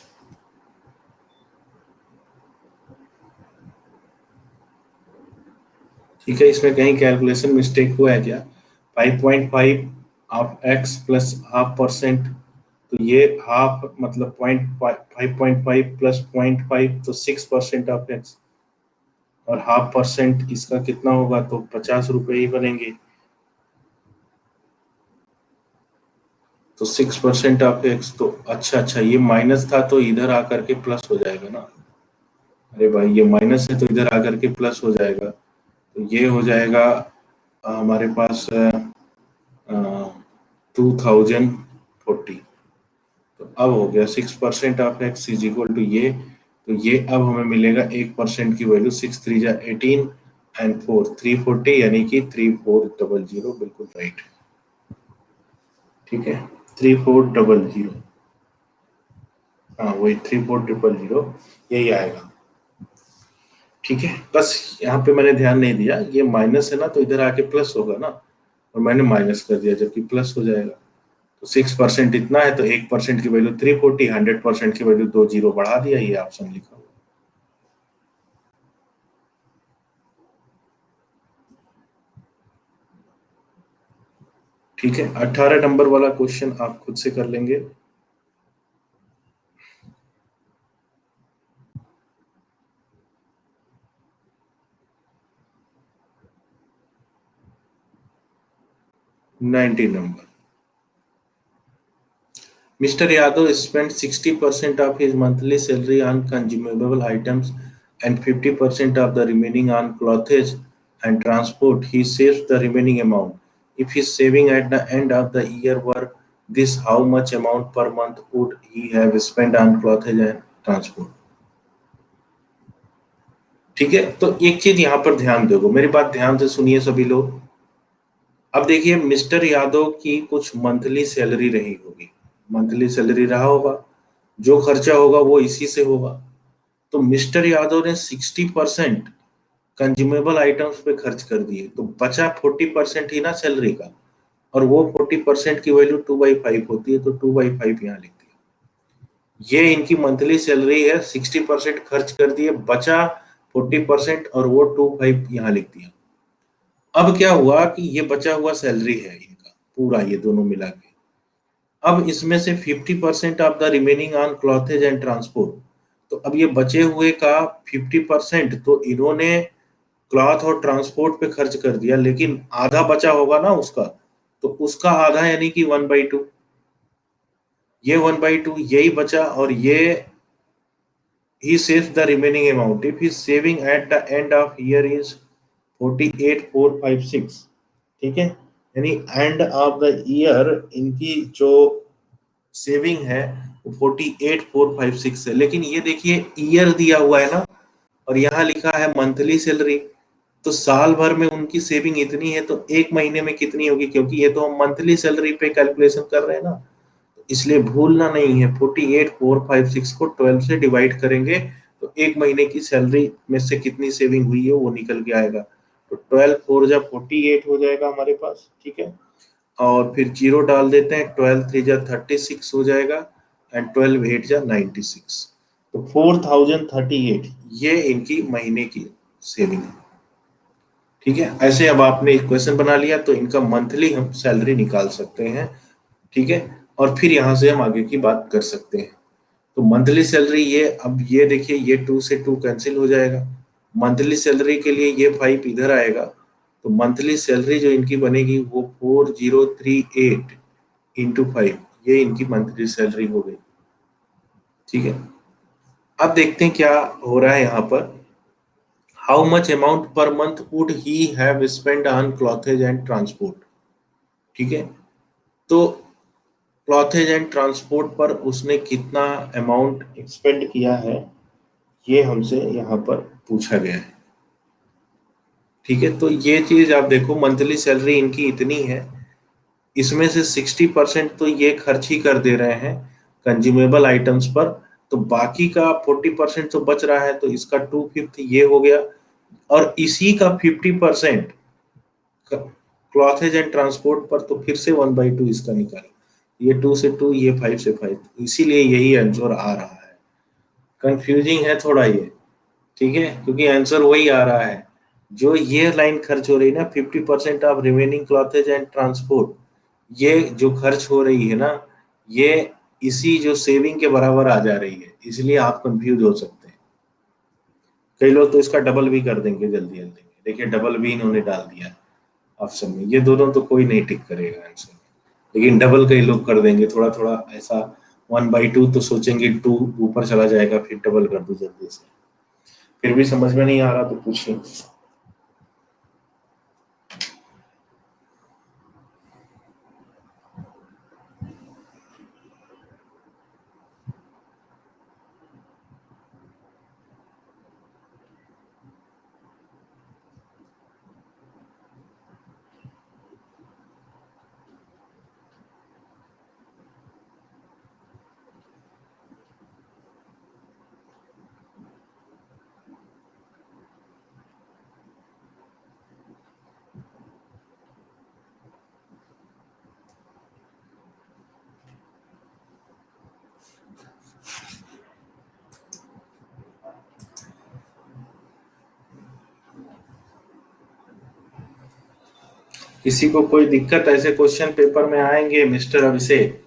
ठीक है, इसमें कहीं कैलकुलेशन मिस्टेक हुआ है क्या? 5.5 ऑफ एक्स प्लस 0.5%, तो ये हाफ मतलब 5.5 प्लस 0.5 तो 6% ऑफ एक्स, और 0.5% इसका कितना होगा, तो 50 रुपए ही बनेंगे। तो 6% ऑफ एक्स तो अच्छा अच्छा, ये माइनस था तो इधर आकर के प्लस हो जाएगा ना। अरे भाई ये माइनस है तो इधर आकर के प्लस हो जाएगा, तो ये हो जाएगा हमारे पास 2040। तो अब हो गया 6% of x is equal to ये, तो ये अब हमें मिलेगा 1% की वैल्यू 6 3 जा 18 एंड 4 340, यानी कि 3400, बिल्कुल राइट। ठीक है, 3400, हाँ वही 3400 यही आएगा। ठीक है, बस यहाँ पे मैंने ध्यान नहीं दिया, ये माइनस है ना तो इधर आके प्लस होगा ना, और मैंने माइनस कर दिया जबकि प्लस हो जाएगा। तो 6% इतना है तो 1% की वैल्यू 340, 100% की वैल्यू 2 जीरो बढ़ा दिया, ये ऑप्शन लिखा हुआ। ठीक है, 18 नंबर वाला क्वेश्चन आप खुद से कर लेंगे। 19 number. Mr. Yadav spent 60% of his monthly salary on consumable items and 50% of the remaining on clothes and transport. He saves the remaining amount. If his saving at the end of the year were this, how much amount per month would he have spent on clothes and transport? ठीक है, तो एक चीज यहां पर ध्यान दोगे, मेरी बात ध्यान से सुनिए सभी लोग। अब देखिए मिस्टर यादव की कुछ मंथली सैलरी रही होगी, मंथली सैलरी रहा होगा, जो खर्चा होगा वो इसी से होगा। तो मिस्टर यादव ने 60% कंज्यूमेबल आइटम्स पे खर्च कर दिए, तो बचा 40% ही ना सैलरी का, और वो 40% की वैल्यू 2/5 होती है, तो 2/5 यहाँ लिख दिया। ये इनकी मंथली सैलरी है, 60% खर्च कर दिए, बचा 40% और वो 2/5 यहाँ लिख दिया। अब क्या हुआ कि ये बचा हुआ सैलरी है इनका पूरा, ये दोनों मिला के। अब इसमें से 50% of the remaining on clothes and transport, तो अब ये बचे हुए का 50% तो इन्होंने क्लॉथ और ट्रांसपोर्ट पे खर्च कर दिया, लेकिन आधा बचा होगा ना उसका, तो उसका आधा यानी कि 1/2, ये 1/2 यही बचा, और ये he saves the remaining amount if his saving at the end of year is 48,456। ठीक है, यानी एंड ऑफ द ईयर इनकी जो सेविंग है वो 48,456 है, लेकिन ये देखिए ईयर दिया हुआ है ना, और यहाँ लिखा है मंथली सैलरी, तो साल भर में उनकी सेविंग इतनी है तो एक महीने में कितनी होगी, क्योंकि ये तो हम मंथली सैलरी पे कैलकुलेशन कर रहे हैं ना, इसलिए भूलना नहीं है। 48,456 को 12 से डिवाइड करेंगे तो एक महीने की सैलरी में से कितनी सेविंग हुई है वो निकल के आएगा। तो 12 4 जा 48 हो जाएगा हमारे पास। ठीक है, और फिर जीरो डाल देते हैं, 12 3 जा 36 हो जाएगा, एंड 12 8 जा 96, तो 4038 ये इनकी महीने की सेविंग है। ठीक है, ऐसे अब आपने इक्वेशन बना लिया तो इनका मंथली हम सैलरी निकाल सकते हैं। ठीक है, और फिर यहां से हम आगे की बात कर सकते हैं। तो मंथली सैलरी ये, अब ये देखिए ये 2 से 2 कैंसिल हो जाएगा, मंथली सैलरी के लिए ये 5 इधर आएगा, तो मंथली सैलरी जो इनकी बनेगी वो 4038 इंटू 5, ये इनकी मंथली सैलरी हो गई। ठीक है, अब देखते हैं क्या हो रहा है यहाँ पर। How much amount per month would he have spend on clothes and transport. ठीक है, तो क्लॉथेज एंड ट्रांसपोर्ट पर उसने कितना अमाउंट स्पेंड किया है, ये हमसे यहाँ पर पूछा गया है। ठीक है, तो ये चीज आप देखो, मंथली सैलरी इनकी इतनी है, इसमें से 60% तो ये खर्च ही कर दे रहे हैं कंज्यूमेबल आइटम्स पर, तो बाकी का 40% तो बच रहा है, तो इसका 2/5 ये हो गया। और इसी का 50% क्लॉथेज एंड ट्रांसपोर्ट पर, तो फिर से 1/2 इसका निकाला, ये 2 से 2, ये 5 से 5, इसीलिए यही आंसर आ रहा है। कंफ्यूजिंग है थोड़ा ये, ठीक है, क्योंकि आंसर वही आ रहा है। जो ये लाइन खर्च हो रही है ना, 50% of remaining clothes and transport, ये जो खर्च हो रही है ना, ये इसी जो सेविंग के बराबर आ जा रही है, इसलिए आप कंफ्यूज हो सकते हैं। कई लोग तो इसका डबल भी कर देंगे जल्दी जल्दी। देखिए डबल भी इन्होंने डाल दिया ऑप्शन में, ये दोनों तो कोई नहीं टिक करेगा आंसर में, लेकिन डबल कई लोग कर देंगे, थोड़ा थोड़ा ऐसा। 1/2 तो सोचेंगे 2 ऊपर चला जाएगा, फिर डबल कर दो जल्दी से। फिर भी समझ में नहीं आ रहा तो पूछिए। किसी को कोई दिक्कत, ऐसे क्वेश्चन पेपर में आएंगे मिस्टर अभिषेक,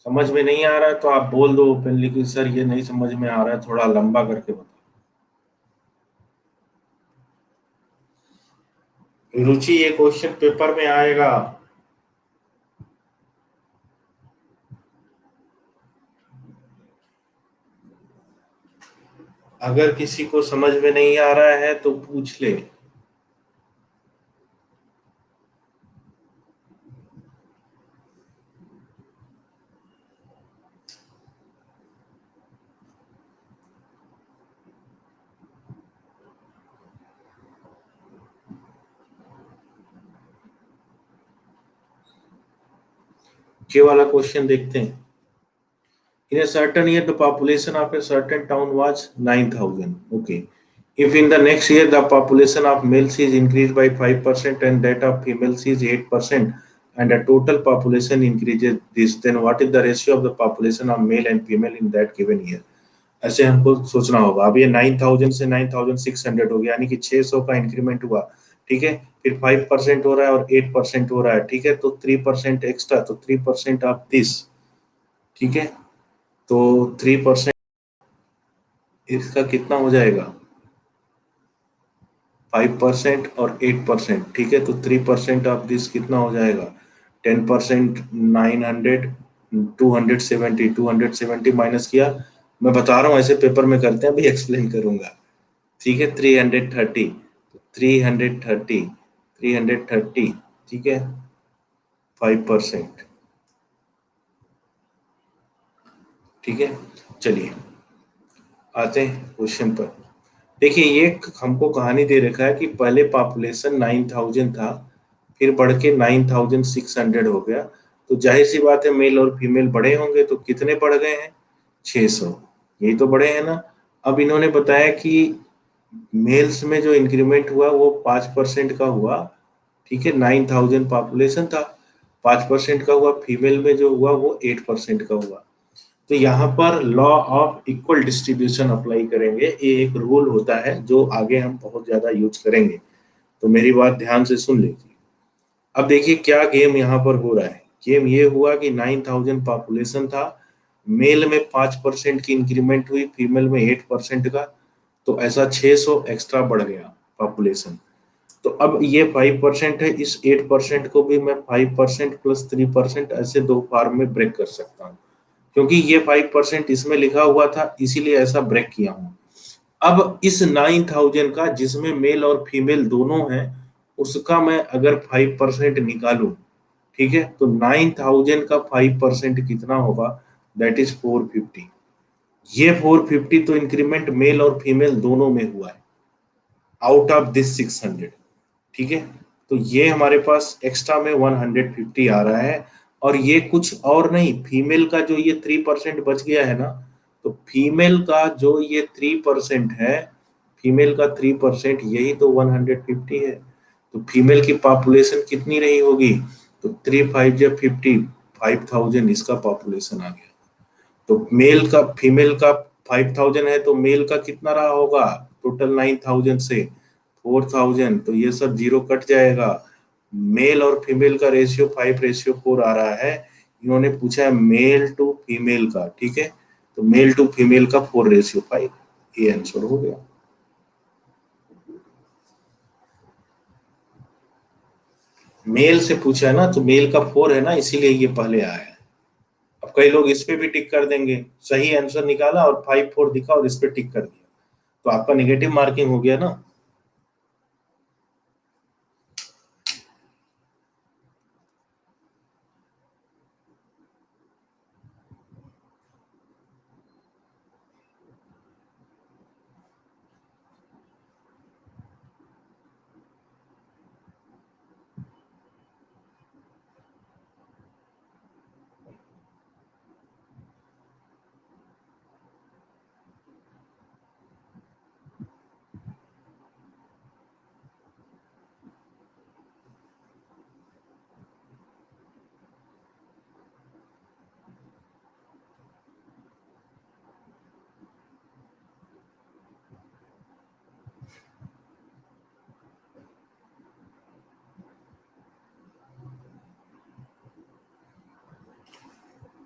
समझ में नहीं आ रहा है तो आप बोल दो ओपनली कि सर ये नहीं समझ में आ रहा है, थोड़ा लंबा करके बताओ। रुचि, ये क्वेश्चन पेपर में आएगा। अगर किसी को समझ में नहीं आ रहा है तो पूछ ले। ये वाला क्वेश्चन देखते हैं। In a certain year, the population of a certain town was 9,000. Okay. If in the next year the population of males is increased by 5% and that of females is 8%, and the total population increases this, then what is the ratio of the population of male and female in that given year? ऐसे हमको सोचना होगा। अब ये 9,000 से 9,600 हो गया, यानी कि 600 का इंक्रीमेंट हुआ। ठीक है, फिर 5% हो रहा है और 8% हो रहा है। ठीक है, तो 3% एक्स्ट्रा, तो 3% ऑफ दिस। ठीक है, तो 3% इसका कितना हो जाएगा, 5% और 8%। ठीक है, तो 3% ऑफ दिस कितना हो जाएगा, 10%, 900, 270 माइनस किया। मैं बता रहा हूँ ऐसे पेपर में करते हैं, अभी एक्सप्लेन करूंगा। ठीक है, 330, 330, 330। ठीक है, 5%। ठीक है, चलिए आते हैं क्वेश्चन पर। देखिए ये हमको कहानी दे रखा है कि पहले पॉपुलेशन 9,000 था, फिर बढ़ के 9,600 हो गया, तो जाहिर सी बात है मेल और फीमेल बढ़े होंगे, तो कितने बढ़ गए हैं, 600। यही तो बढ़े हैं ना। अब इन्होंने बताया कि मेल्स में जो इंक्रीमेंट हुआ वो 5% का हुआ। ठीक है, 9,000 पॉपुलेशन था, 5% का हुआ। फीमेल में जो हुआ वो 8% का हुआ। तो यहाँ पर law of equal distribution apply करेंगे, ये एक रूल होता है जो आगे हम बहुत ज्यादा यूज करेंगे, तो मेरी बात ध्यान से सुन लीजिए। अब देखिए क्या गेम यहाँ पर हो रहा है। गेम ये हुआ कि 9,000 पॉपुलेशन था, मेल में 5% की इंक्रीमेंट हुई, फीमेल में 8% का, तो ऐसा 600 एक्स्ट्रा बढ़ गया पॉपुलेशन। तो अब ये 5% है, इस 8% को भी मैं 5% प्लस 3% ऐसे दो फॉर्म में ब्रेक कर सकता हूँ। क्योंकि ये 5% इसमें लिखा हुआ था, इसीलिए ऐसा ब्रेक किया हूं। अब इस 9,000 का जिसमें मेल और फीमेल दोनों हैं, उसका मैं अगर 5% निकालूं, ठीक है, तो 9,000 का 5% कितना होगा? That is 450। ये 450 तो इंक्रीमेंट मेल और फीमेल दोनों में हुआ है, आउट ऑफ दिस 600। ठीक है, तो ये हमारे पास एक्स्ट्रा में 150 आ रहा है। और ये कुछ और नहीं, फीमेल का जो ये 3% बच गया है ना, तो फीमेल का जो ये 3% है, फीमेल का 3% यही तो 150 है। तो फीमेल की पॉपुलेशन कितनी रही होगी? तो 3 5 जब 50, 5,000 इसका पॉपुलेशन आ गया। तो मेल का फीमेल का 5,000 है, तो मेल का कितना रहा होगा टोटल 9,000 से? 4,000। तो ये सब जीरो कट जाएगा। मेल और फीमेल का रेशियो 5:4 आ रहा है। इन्होंने पूछा है मेल टू फीमेल का, ठीक है, तो मेल टू फीमेल का 4:5। ये आंसर हो गया। मेल से पूछा है ना, तो मेल का 4 है ना, इसीलिए ये पहले आया है। अब कई लोग इस पे भी टिक कर देंगे, सही आंसर निकाला और 5 4 दिखा और इस पे टिक कर दिया, तो आपका निगेटिव मार्किंग हो गया ना।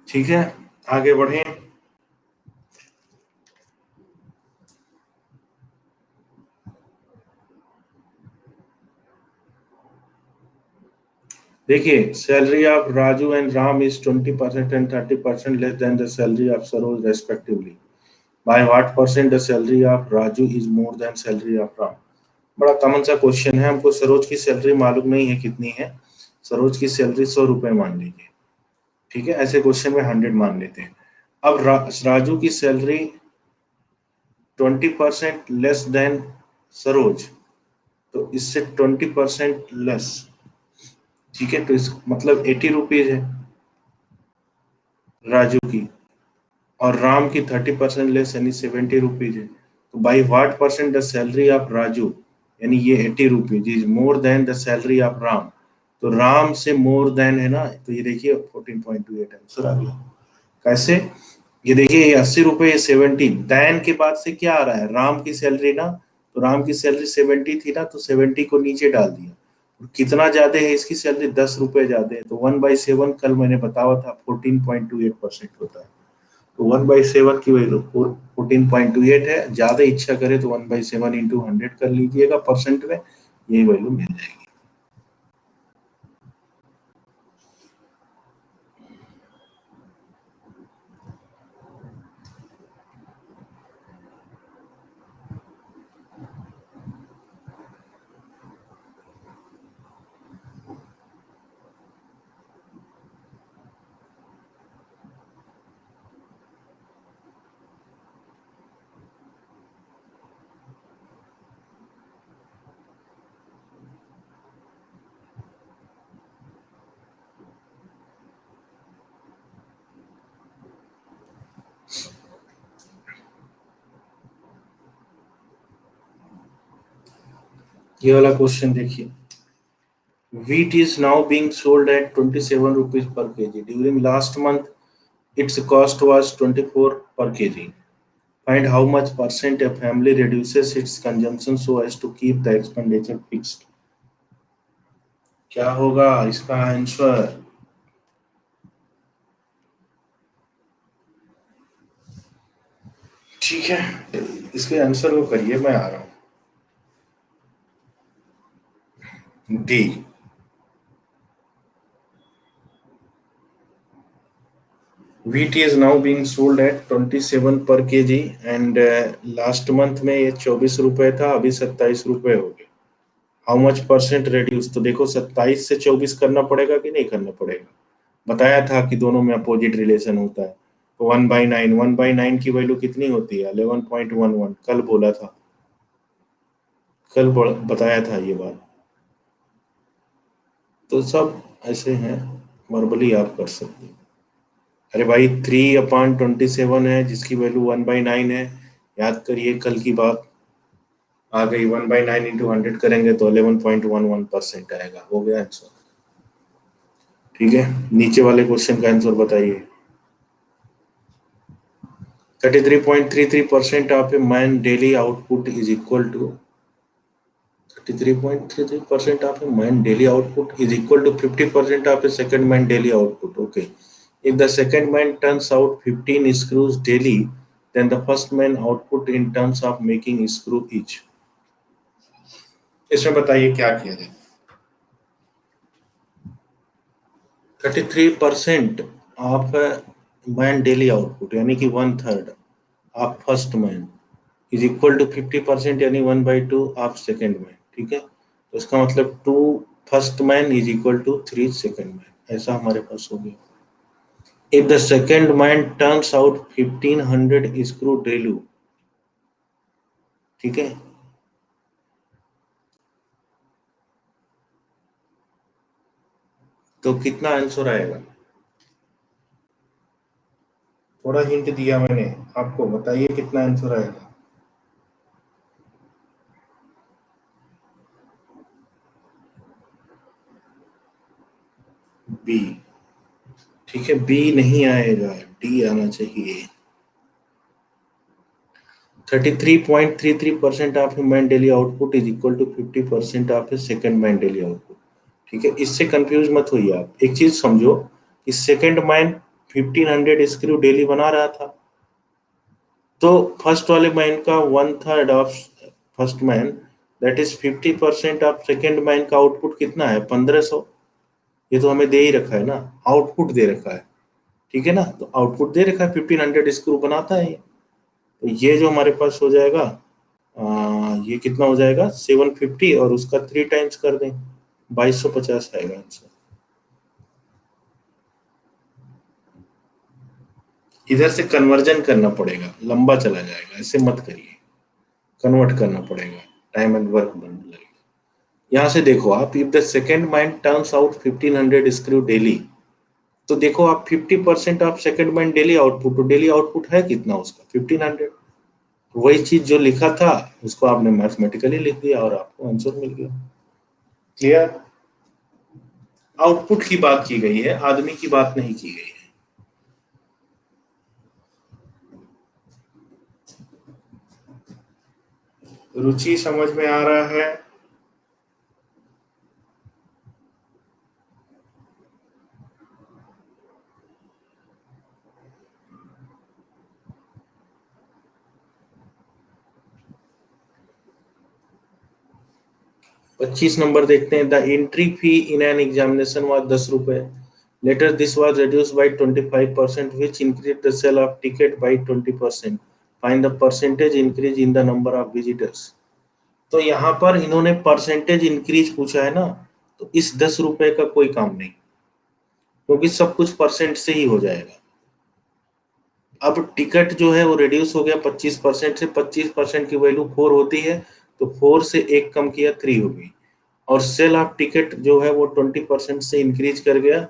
ठीक है, आगे बढ़े। देखिए, salary of Raju and Ram is 20% and 30% less than the salary of Saroj respectively. By what percent the salary of Raju is more than salary of Ram? बड़ा कॉमन सा क्वेश्चन है। हमको सरोज की सैलरी मालूम नहीं है कितनी है। सरोज की सैलरी 100 रुपए मान लीजिए, ठीक है, ऐसे क्वेश्चन में 100 मान लेते हैं। अब राजू की सैलरी 20% लेस देन सरोज, तो इससे 20% लेस, ठीक है, तो इस मतलब 80 रुपीज है राजू की, और राम की 30% लेस यानी 70 रुपीज है। तो by what percent the salary of Raju, यानी ये 80 rupees is more than the salary of Ram. तो राम से मोर देन है ना, तो ये देखिए 14.28 आंसर आ गया। कैसे? ये देखिए, ये 80 रुपए, ये 70, दैन के बाद से क्या आ रहा है? राम की सैलरी ना, तो राम की सैलरी 70 थी ना, तो 70 को नीचे डाल दिया। कितना ज्यादा है इसकी सैलरी? 10 रुपए ज्यादा है, तो 1/7 कल मैंने बताया था 14.28% होता है। तो 1/7 की वैल्यू 14.28 है। ज्यादा इच्छा करे तो 1/7 इंटू 100 कर लीजिएगा परसेंट में, यही वैल्यू मिल जाएगी। ये वाला क्वेश्चन देखिए। Wheat is now being sold at 27 rupees per kg. During last month, its cost was 24 per kg. Find how much percent a family reduces its consumption so as to keep the expenditure fixed. क्या होगा इसका answer? ठीक है, इसके answer को करिए, मैं आ रहा हूँ। D. wheat is now being sold at 27 per kg and last month में ये 24 रुपए था, अभी 27 रुपए हो गए। How much percent reduce? तो देखो 27 से 24 करना पड़ेगा कि नहीं करना पड़ेगा। बताया था कि दोनों में अपोजिट रिलेशन होता है। तो 1/9, 1/9 की वैल्यू कितनी होती है? 11.11। कल बोला था, बताया था ये बात। तो सब ऐसे हैं, वर्बली आप कर सकते हैं। अरे भाई 3/27 है जिसकी वैल्यू 1/9 है। याद करिए कल की बात। आ गई 1/9 इंटू 100 करेंगे तो 11.11% आएगा। हो गया आंसर। ठीक है, नीचे वाले क्वेश्चन का आंसर बताइए। 33.33% of a man daily output is equal to 33.33% of a man daily output is equal to 50% of a second man daily output. Okay. If the second man turns out 15 screws daily, then the first man output in terms of making screw each. इसमें बताइए क्या किया जाए। 33% of man daily output यानी कि 1/3 of first man is equal to 50% यानी 1/2 of second man. ठीक है, तो इसका मतलब 2 first man is equal to 3 second man. ऐसा हमारे पास हो गया। If the second man turns out 1500 screw daily, ठीक है, तो कितना आंसर आएगा? थोड़ा हिंट दिया मैंने आपको, बताइए कितना आंसर आएगा। बी। ठीक है, बी नहीं आएगा, डी आना चाहिए। 33.33% of man daily output is equal to 50% of a second man daily output. ठीक है, इससे कंफ्यूज मत होइए आप। एक चीज समझो कि सेकेंड मैन 1500 स्क्रू डेली बना रहा था, तो फर्स्ट वाले मैन का 1/3 of first man, that is 50% of second man का आउटपुट कितना है? 1500। ये तो हमें दे ही रखा है ना, आउटपुट दे रखा है। ठीक है ना, तो आउटपुट दे रखा है, 1500 स्क्रू बनाता है ये। तो ये जो हमारे पास हो जाएगा, ये कितना हो जाएगा? 750 और उसका 3 टाइम्स कर दें, 2250 आएगा आंसर। इधर से कन्वर्जन करना पड़ेगा, लंबा चला जाएगा, ऐसे मत करिए। कन्वर्ट करना पड़ेगा, टाइम एंड वर्क बनने लगेगा। यहाँ से देखो आप, if the second mind turns out 1500 screw daily, तो देखो आप 50% of second mind daily output, तो डेली आउटपुट है कितना उसका? 1500। वही चीज जो लिखा था उसको आपने मैथमेटिकली लिख दिया और आपको आंसर मिल गया। क्लियर? आउटपुट की बात की गई है, आदमी की बात नहीं की गई है। रुचि समझ में आ रहा है? 25 नंबर देखते हैं। The entry fee in an examination was 10 रुपए। Later this was reduced by 25% which increased the sale of ticket by 20%. Find the percentage increase in the number of visitors. तो यहाँ पर इन्होंने परसेंटेज इंक्रीज पूछा है ना, तो इस 10 रुपए का कोई काम नहीं, क्योंकि सब कुछ परसेंट से ही हो जाएगा। अब टिकट जो है वो रिड्यूस हो गया 25% से। 25% की वैल्यू 4 होती है, तो 4 से एक कम किया 3 हो गई। और सेल ऑफ टिकट जो है वो 20% से इंक्रीज कर गया,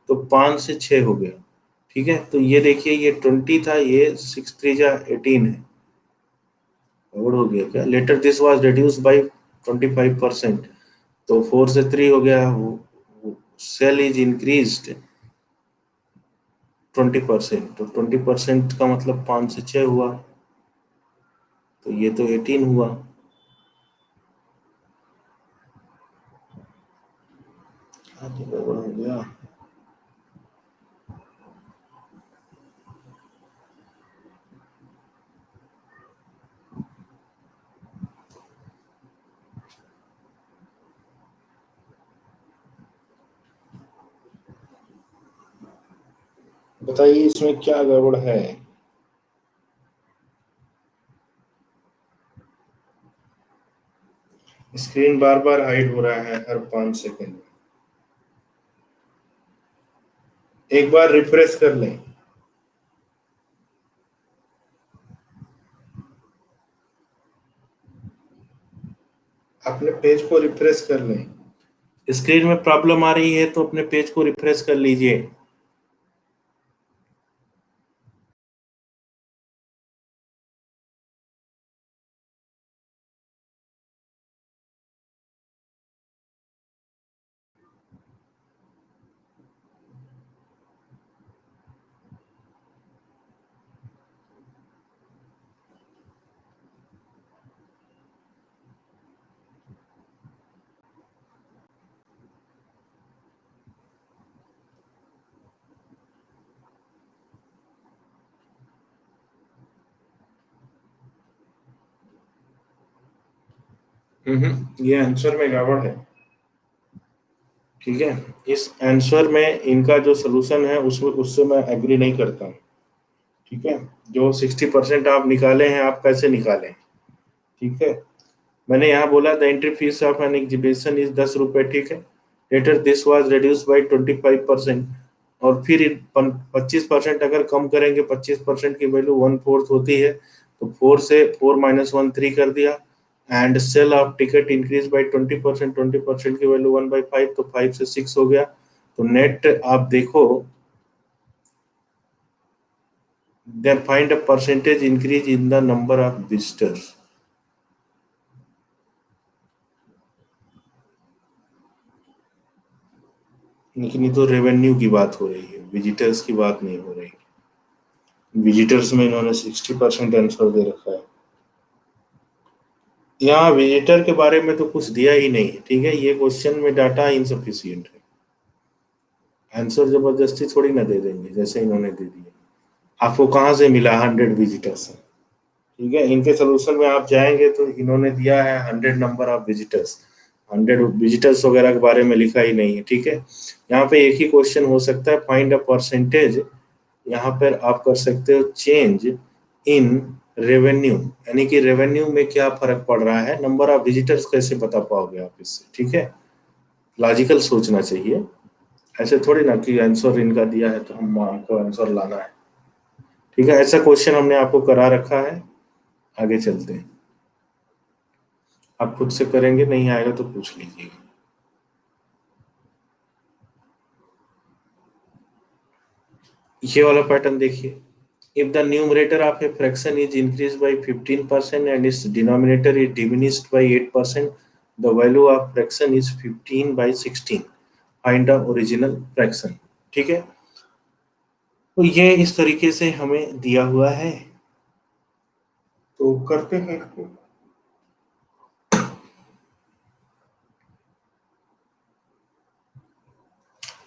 तो 5 से 6 हो गया। ठीक है, तो ये देखिए, ये 20 था, ये 6 3 जा 18 है। और हो गया क्या? Later this was reduce by 25%, तो 4 से 3 हो गया। सेल इज इंक्रीज्ड 20%, तो 20% का मतलब 5 से 6 हुआ, तो ये तो 18 हुआ। हाँ, तो गड़बड़ हो गया। बताइए इसमें क्या गड़बड़ है। स्क्रीन बार बार हाइड हो रहा है हर 5 सेकंड में। एक बार रिफ्रेश कर लें। अपने पेज को रिफ्रेश कर लें। स्क्रीन में प्रॉब्लम आ रही है तो अपने पेज को रिफ्रेश कर लीजिए। ये आंसर में गड़बड़ है। ठीक है, इस आंसर में इनका जो सोल्यूशन है उसमें उससे मैं एग्री नहीं करता हूँ। ठीक है, जो 60% आप निकाले हैं आप कैसे निकालें। ठीक है, मैंने यहाँ बोला the entry fees of an exhibition is 10 रुपये। ठीक है, later this was reduce by 25%। और फिर 25% अगर कम करेंगे, 25% की वैल्यू 1/4 होती है, तो 4 से 4 - 1 3 कर दिया। And sale of ticket increase by 20%, 20% की वैल्यू 1/5, तो 5 से 6 हो गया। तो नेट आप देखो, then find a percentage increase in the number of visitors। लेकिन ये तो रेवेन्यू की बात हो रही है, विजिटर्स की बात नहीं हो रही। विजिटर्स में इन्होंने 60% आंसर दे रखा है। यहाँ विजिटर के बारे में तो कुछ दिया ही नहीं है। ठीक है, ये क्वेश्चन में डाटा इनसफिशियंट है। आंसर जबरदस्ती थोड़ी ना दे देंगे जैसे इन्होंने दे दिया। आपको कहाँ से मिला 100 विजिटर्स। ठीक है, इनके सोल्यूशन में आप जाएंगे तो इन्होंने दिया है 100 नंबर ऑफ विजिटर्स। 100 विजिटर्स वगैरह के बारे में लिखा ही नहीं है। ठीक है, यहाँ पे एक ही क्वेश्चन हो सकता है, फाइंड अ परसेंटेज। यहाँ पर आप कर सकते हो चेंज इन रेवेन्यू, यानी कि रेवेन्यू में क्या फर्क पड़ रहा है, नंबर ऑफ विजिटर्स कैसे बता पाओगे आप इससे। ठीक है, लॉजिकल सोचना चाहिए। ऐसे थोड़ी ना कि आंसर इनका दिया है तो हमको आंसर लाना है। ठीक है, ऐसा क्वेश्चन हमने आपको करा रखा है। आगे चलते हैं, आप खुद से करेंगे, नहीं आएगा तो पूछ लीजिएगा। ये वाला पैटर्न देखिए, if the numerator of a fraction is increased by 15% and its denominator is diminished by 8%, the value of fraction is 15/16। find the original fraction। ठीक है, तो ये इस तरीके से हमें दिया हुआ है, तो करते हैं इसको।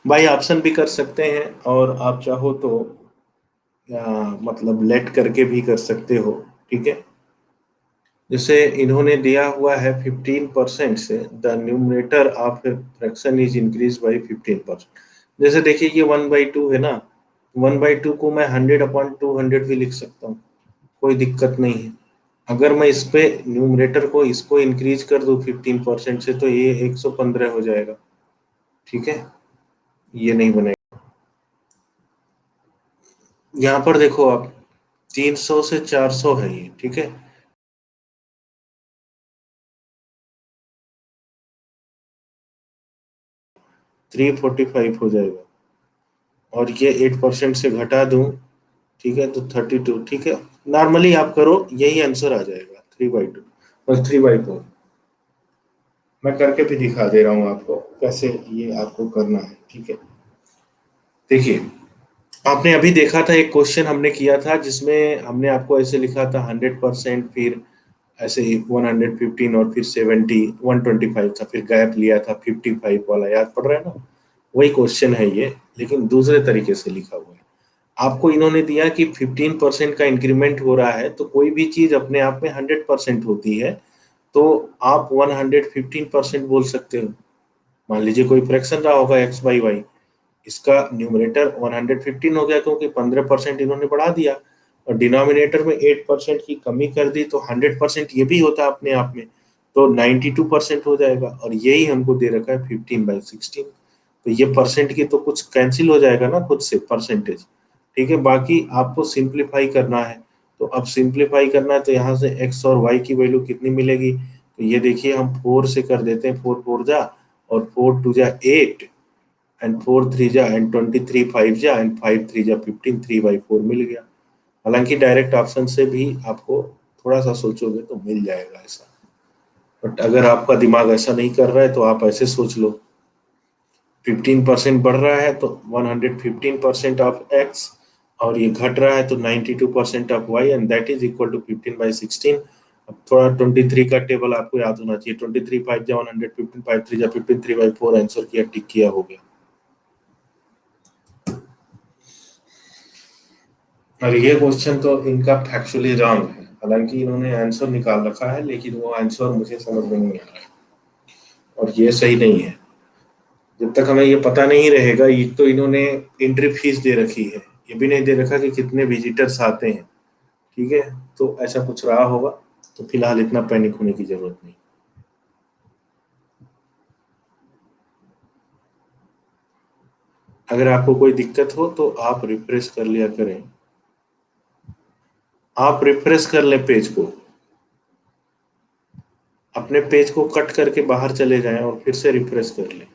बाई ऑप्शन भी कर सकते हैं, और आप चाहो तो मतलब लेट करके भी कर सकते हो। ठीक है, जैसे इन्होंने दिया हुआ है 15% से the numerator of fraction is increase by 15%। जैसे देखिए ये 1/2 है ना, 1/2 को मैं 100/200 भी लिख सकता हूँ, कोई दिक्कत नहीं है। अगर मैं इस पे न्यूमरेटर को इसको इंक्रीज कर दूं 15% से, तो ये 115 हो जाएगा। ठीक है, ये नहीं बनेगा। यहाँ पर देखो आप, 300 से 400 है ये। ठीक है, 345 हो जाएगा, और ये 8% से घटा दूं, ठीक है, तो 32। ठीक है, नॉर्मली आप करो, यही आंसर आ जाएगा 3/2 और 3/4। मैं करके भी दिखा दे रहा हूँ आपको कैसे ये आपको करना है। ठीक है, देखिए, आपने अभी देखा था एक क्वेश्चन हमने किया था जिसमें हमने आपको ऐसे लिखा था 100%, फिर ऐसे ही 115 और फिर 70, 125 था, फिर गैप लिया था 55 वाला, याद पड़ रहा है ना। वही क्वेश्चन है ये, लेकिन दूसरे तरीके से लिखा हुआ है। आपको इन्होंने दिया कि 15% का इंक्रीमेंट हो रहा है, तो कोई भी चीज अपने आप में 100% होती है, तो आप 115% बोल सकते हो। मान लीजिए कोई फ्रैक्शन रहा होगा x/y, इसका न्यूमरेटर 115 हो गया क्योंकि 15% इन्होंने बढ़ा दिया और डिनोमिनेटर में 8% की कमी कर दी, तो 100% ये भी होता अपने आप में, तो 92% हो जाएगा। और यही हमको दे रखा है 15/16, तो ये परसेंट की तो कुछ कैंसिल हो जाएगा ना खुद से परसेंटेज, ठीक है। बाकी आपको सिंप्लीफाई करना है, तो अब सिंप्लीफाई करना है तो यहाँ से x और y की वैल्यू कितनी मिलेगी, तो ये देखिए हम 4 से कर देते हैं, 4 4 जा और 4 2 जा 8 एंड 4 3 जा एंड 23 5 जा एंड 5 3 जा 15, 3/4 मिल गया। हालांकि डायरेक्ट ऑप्शन से भी आपको थोड़ा सा सोचोगे तो मिल जाएगा ऐसा, बट अगर आपका दिमाग ऐसा नहीं कर रहा है तो आप ऐसे सोच लो, 15% बढ़ रहा है तो 115% ऑफ x, और ये घट रहा है तो 92% of y, and that is equal to 15/16। अब थोड़ा 23 का टेबल आपको याद होना चाहिए, 23 5 जा 115, 5 3 जा 15, 3/4 आंसर किया, टिक किया, हो गया। और ये क्वेश्चन तो इनका फैक्चुअली रॉन्ग है, हालांकि इन्होंने आंसर निकाल रखा है लेकिन वो आंसर मुझे समझ में नहीं आ रहा है और ये सही नहीं है। जब तक हमें ये पता नहीं रहेगा, ये तो इन्होंने एंट्री फीस दे रखी है, ये भी नहीं दे रखा कि कितने विजिटर्स आते हैं, ठीक है। तो ऐसा कुछ रहा होगा, तो फिलहाल इतना पैनिक होने की जरूरत नहीं। अगर आपको कोई दिक्कत हो तो आप रिफ्रेश कर लिया करें, आप रिफ्रेश कर लें पेज को, अपने पेज को कट करके बाहर चले जाएं और फिर से रिफ्रेश कर लें।